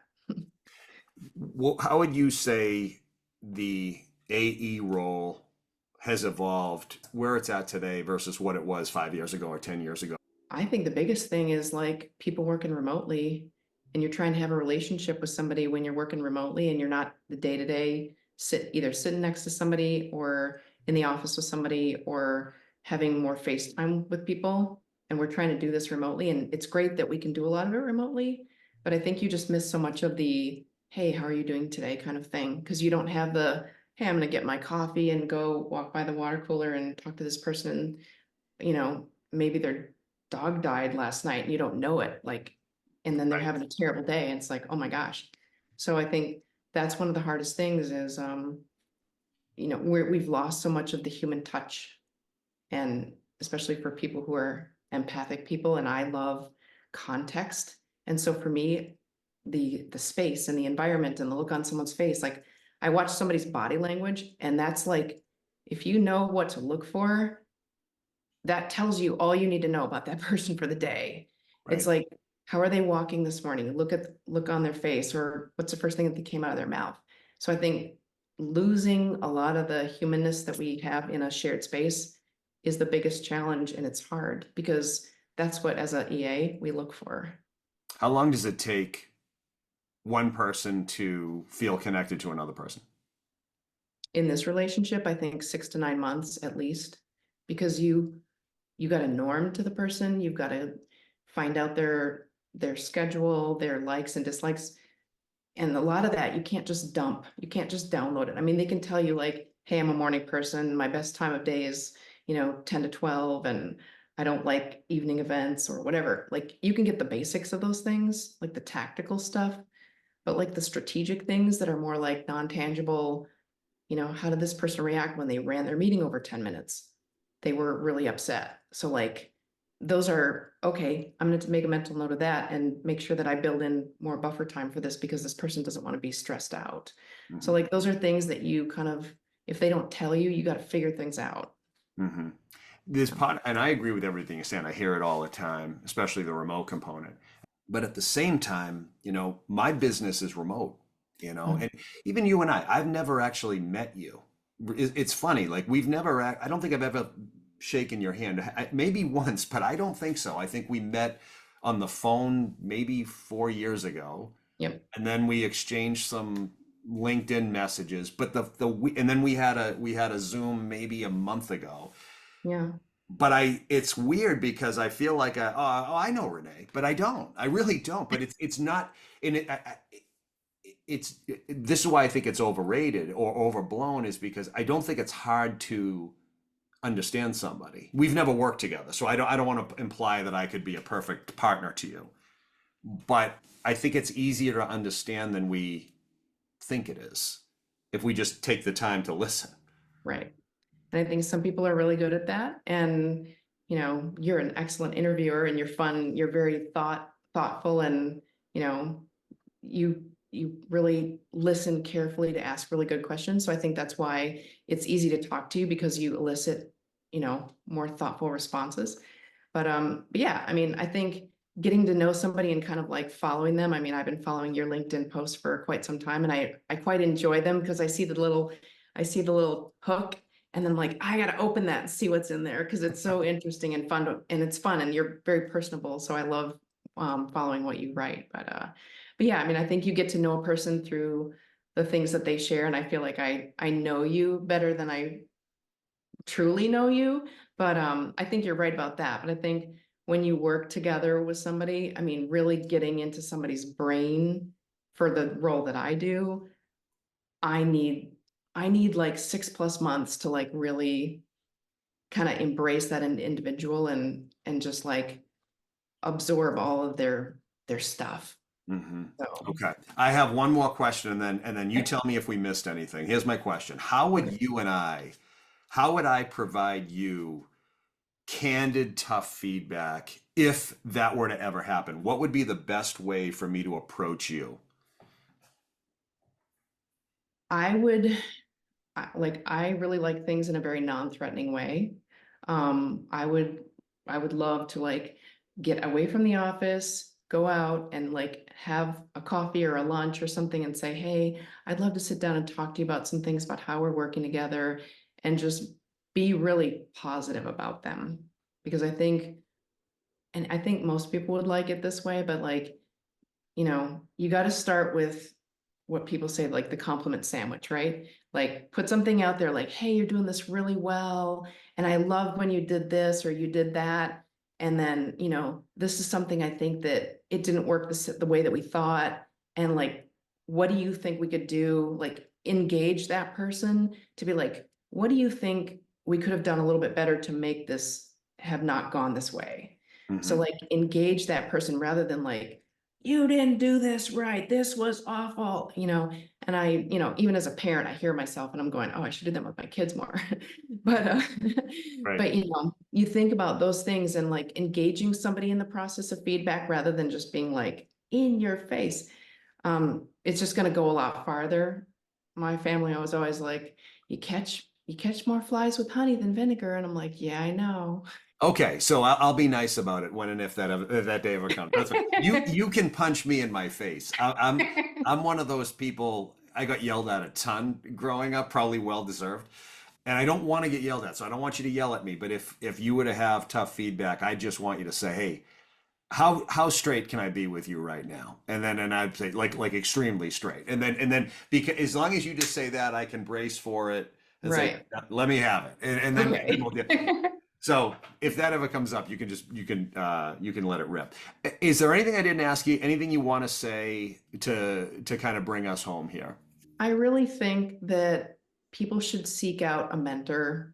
Well, how would you say the AE role has evolved where it's at today versus what it was 5 years ago or 10 years ago? I think the biggest thing is like people working remotely and you're trying to have a relationship with somebody when you're working remotely and you're not the day to day either sitting next to somebody or in the office with somebody or having more FaceTime with people. And we're trying to do this remotely. And it's great that we can do a lot of it remotely. But I think you just miss so much of the, hey, how are you doing today kind of thing? Because you don't have the, hey, I'm going to get my coffee and go walk by the water cooler and talk to this person, maybe their dog died last night and you don't know it, like, and then they're Right. having a terrible day and it's like, oh my gosh. So I think that's one of the hardest things is, we've lost so much of the human touch, and especially for people who are empathic people, and I love context. And so for me, the space and the environment and the look on someone's face, like I watch somebody's body language, and that's like, if you know what to look for, that tells you all you need to know about that person for the day. It's Right. like, how are they walking this morning? Look on their face, or what's the first thing that came out of their mouth? So I think losing a lot of the humanness that we have in a shared space is the biggest challenge, and it's hard because that's what, as a EA, we look for. How long does it take one person to feel connected to another person? In this relationship, I think 6 to 9 months at least, because you got a norm to the person. You've got to find out their schedule, their likes and dislikes. And a lot of that you can't just dump. You can't just download it. I mean, they can tell you like, hey, I'm a morning person. My best time of day is, 10 to 12, and I don't like evening events or whatever. Like you can get the basics of those things, like the tactical stuff, but like the strategic things that are more like non-tangible, how did this person react when they ran their meeting over 10 minutes? They were really upset. So like those are okay. I'm going to make a mental note of that and make sure that I build in more buffer time for this because this person doesn't want to be stressed out. So Hmm. like those are things that you kind of, if they don't tell you, you got to figure things out. Hmm. And I agree with everything you're saying. I hear it all the time, especially the remote component. But at the same time, my business is remote, Mm. and even you and I've never actually met you. It's funny, like we've never, I don't think I've ever shaken your hand. Maybe once, but I don't think so. I think we met on the phone maybe 4 years ago, Yep. and then we exchanged some LinkedIn messages. But and then we had a Zoom maybe a month ago. Yeah. But it's weird because I feel like I know Renee, but I don't. I really don't. But it's not, and this is why I think it's overrated or overblown is because I don't think it's hard to understand somebody. We've never worked together, so I don't want to imply that I could be a perfect partner to you. but I think it's easier to understand than we think it is if we just take the time to listen. Right. And I think some people are really good at that. And, you're an excellent interviewer and you're fun, you're very thoughtful and, you know, you really listen carefully to ask really good questions. So I think that's why it's easy to talk to you because you elicit, more thoughtful responses. But yeah, I mean, I think getting to know somebody and kind of like following them. I mean, I've been following your LinkedIn posts for quite some time and I quite enjoy them because I see the little hook and then like I gotta open that and see what's in there because it's so interesting and and it's fun and you're very personable. So I love following what you write. But yeah, I mean, I think you get to know a person through the things that they share, and I feel like I know you better than I truly know you. But I think you're right about that. But I think when you work together with somebody, I mean, really getting into somebody's brain for the role that I do, I need I need like 6+ months to like really kind of embrace that individual and just like absorb all of their stuff. Hmm. So Okay. I have one more question and then you tell me if we missed anything. Here's my question. How would I provide you candid, tough feedback if that were to ever happen? What would be the best way for me to approach you? I would I really like things in a very non-threatening way. I would love to like get away from the office, go out and like have a coffee or a lunch or something and say, "Hey, I'd love to sit down and talk to you about some things about how we're working together," and just be really positive about them. Because I think most people would like it this way, but like you got to start with what people say, like the compliment sandwich, right? Like put something out there like, hey, you're doing this really well. And I love when you did this or you did that. And then, this is something I think that it didn't work the way that we thought. And like, what do you think we could do? Like, engage that person to be like, what do you think we could have done a little bit better to make this have not gone this way? So, Hmm. like, engage that person rather than like, you didn't do this right. This was awful. And even as a parent, I hear myself and I'm going, oh, I should do that with my kids more. but, uh, Right. but, you think about those things and like engaging somebody in the process of feedback rather than just being like in your face. It's just going to go a lot farther. My family was always like, you catch more flies with honey than vinegar. And I'm like, yeah, I know. Okay, so I'll be nice about it when and if that day ever comes. That's fine. You can punch me in my face. I'm one of those people. I got yelled at a ton growing up, probably well deserved, and I don't want to get yelled at. So I don't want you to yell at me. But if you were to have tough feedback, I just want you to say, "Hey, how straight can I be with you right now?" And I'd say like extremely straight. And then because as long as you just say that, I can brace for it and say, Right. "Let me have it," and then Okay. we'll get. So if that ever comes up, you can let it rip. Is there anything I didn't ask you? Anything you want to say to kind of bring us home here? I really think that people should seek out a mentor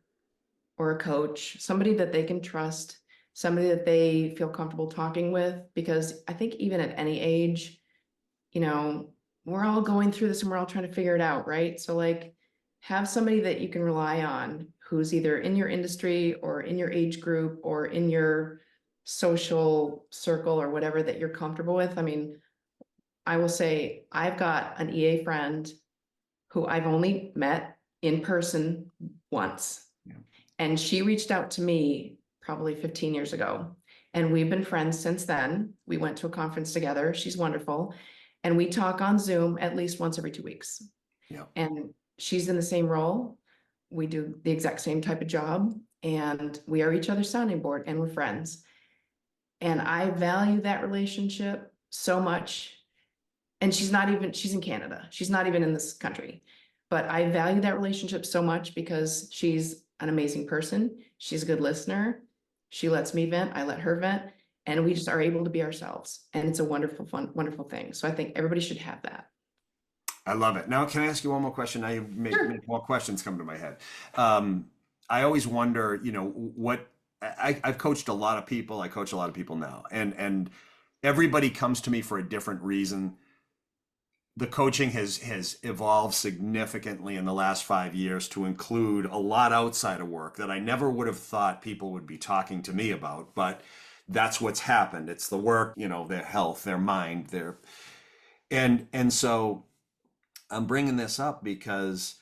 or a coach, somebody that they can trust, somebody that they feel comfortable talking with, because I think even at any age, you know, we're all going through this and we're all trying to figure it out, right? So like have somebody that you can rely on who's either in your industry or in your age group or in your social circle or whatever that you're comfortable with. I mean, I will say I've got an EA friend who I've only met in person once. Yeah. And she reached out to me probably 15 years ago. And we've been friends since then. We went to a conference together. She's wonderful. And we talk on Zoom at least once every 2 weeks. Yeah. And she's in the same role. We do the exact same type of job. And we are each other's sounding board and we're friends. And I value that relationship so much. And she's in Canada. She's not even in this country. But I value that relationship so much because she's an amazing person. She's a good listener. She lets me vent. I let her vent. And we just are able to be ourselves. And it's a wonderful, fun, wonderful thing. So I think everybody should have that. I love it. Now, can I ask you one more question? Now you Sure. make more questions come to my head. Um, I always wonder, what I've coached a lot of people. I coach a lot of people now, and everybody comes to me for a different reason. The coaching has evolved significantly in the last 5 years to include a lot outside of work that I never would have thought people would be talking to me about, but that's what's happened. It's the work, their health, their mind, their and so I'm bringing this up because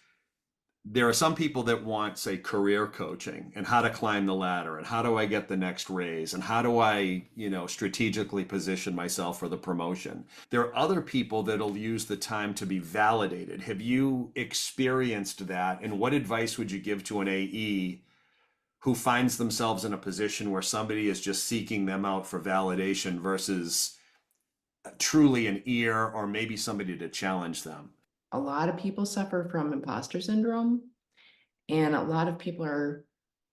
there are some people that want, say, career coaching and how to climb the ladder and how do I get the next raise and how do I, strategically position myself for the promotion. There are other people that'll use the time to be validated. Have you experienced that? And what advice would you give to an AE who finds themselves in a position where somebody is just seeking them out for validation versus truly an ear or maybe somebody to challenge them? A lot of people suffer from imposter syndrome, and a lot of people are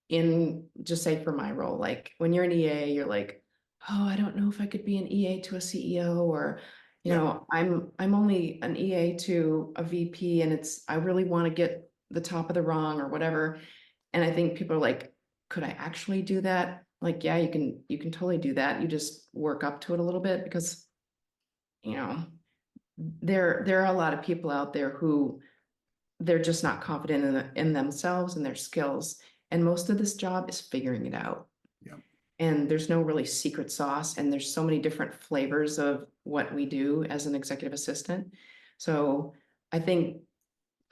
in, just say for my role, like when you're an EA, you're like, oh, I don't know if I could be an EA to a CEO, or Yeah. I'm only an EA to a VP, and I really want to get the top of the rung or whatever. And I think people are like, could I actually do that? Like, yeah, you can totally do that. You just work up to it a little bit, because you know there are a lot of people out there who they're just not confident in themselves and their skills. And most of this job is figuring it out. Yeah. And there's no really secret sauce. And there's so many different flavors of what we do as an executive assistant. So I think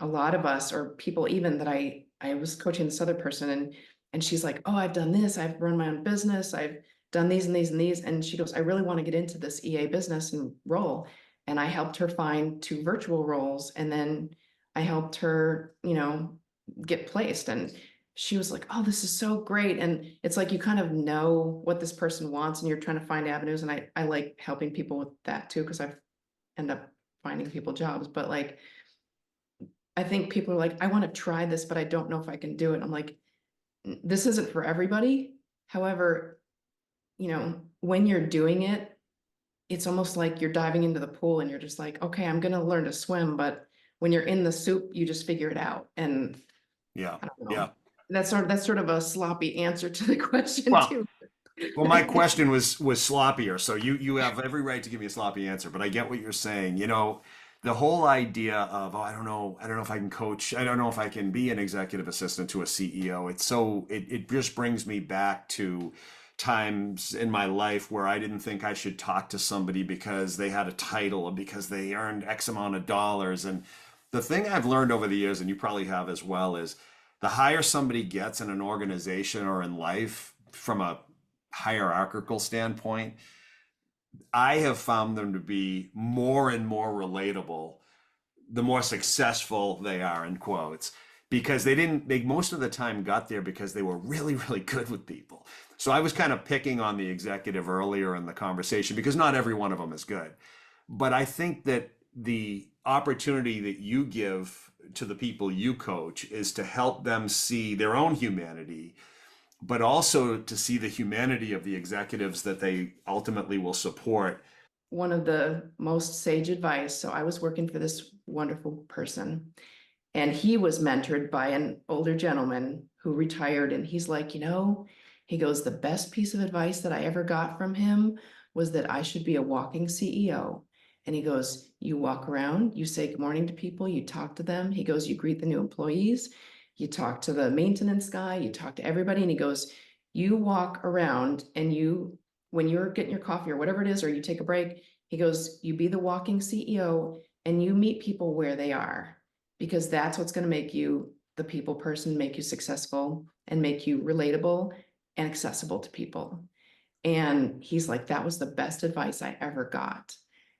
a lot of us, or people even that I was coaching this other person, and she's like, oh, I've done this, I've run my own business, I've done these and these and these. And she goes, I really want to get into this EA business and role. And I helped her find 2 virtual roles. And then I helped her, get placed. And she was like, oh, this is so great. And it's like you kind of know what this person wants and you're trying to find avenues. And I like helping people with that too, because I've end up finding people jobs. But like, I think people are like, I want to try this, but I don't know if I can do it. I'm like, this isn't for everybody. However, when you're doing it, it's almost like you're diving into the pool and you're just like, okay, I'm going to learn to swim. But when you're in the soup, you just figure it out. And Yeah. I don't Yeah. know. That's sort of a sloppy answer to the question Well, too. Well, my question was sloppier, so you have every right to give me a sloppy answer, but I get what you're saying. The whole idea of, oh, I don't know if I can coach, I don't know if I can be an executive assistant to a CEO. It just brings me back to times in my life where I didn't think I should talk to somebody because they had a title or because they earned X amount of dollars. And the thing I've learned over the years, and you probably have as well, is the higher somebody gets in an organization or in life from a hierarchical standpoint, I have found them to be more and more relatable the more successful they are, in quotes, because they most of the time got there because they were really, really good with people. So I was kind of picking on the executive earlier in the conversation because not every one of them is good. But I think that the opportunity that you give to the people you coach is to help them see their own humanity, but also to see the humanity of the executives that they ultimately will support. One of the most sage advice. So I was working for this wonderful person, and he was mentored by an older gentleman who retired. And he's like, he goes, the best piece of advice that I ever got from him was that I should be a walking CEO. And he goes, you walk around, you say good morning to people, you talk to them. He goes, you greet the new employees, you talk to the maintenance guy, you talk to everybody. And he goes, you walk around and when you're getting your coffee or whatever it is, or you take a break, he goes, you be the walking CEO and you meet people where they are, because that's what's going to make you the people person, make you successful, and make you relatable and accessible to people. And he's like, that was the best advice I ever got.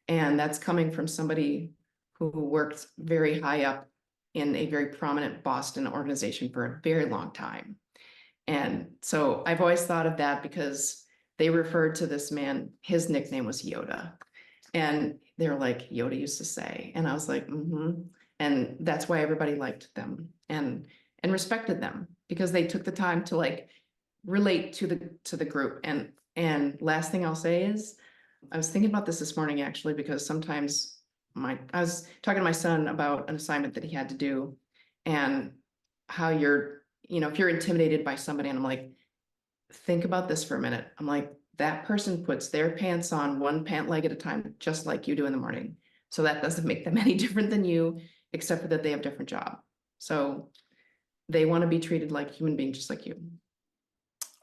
And that's coming from somebody who worked very high up in a very prominent Boston organization for a very long time. And so I've always thought of that because they referred to this man, his nickname was Yoda. And they were like, Yoda used to say. And I was like, mm-hmm. And that's why everybody liked them and respected them, because they took the time to like relate to the group. And last thing I'll say is, I was thinking about this morning actually, because sometimes I was talking to my son about an assignment that he had to do, and how if you're intimidated by somebody, and I'm like, think about this for a minute. I'm like, that person puts their pants on one pant leg at a time, just like you do in the morning. So that doesn't make them any different than you, except for that they have a different job. So they want to be treated like human beings, just like you.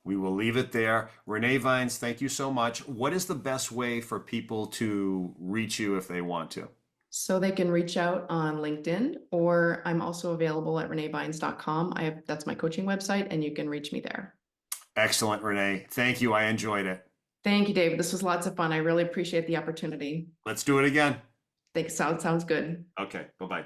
We will leave it there. Renee Viens, thank you so much. What is the best way for people to reach you if they want to? So they can reach out on LinkedIn, or I'm also available at reneeviens.com. That's my coaching website, and you can reach me there. Excellent, Renee. Thank you. I enjoyed it. Thank you, David. This was lots of fun. I really appreciate the opportunity. Let's do it again. Thanks. Sounds good. Okay. Bye-bye.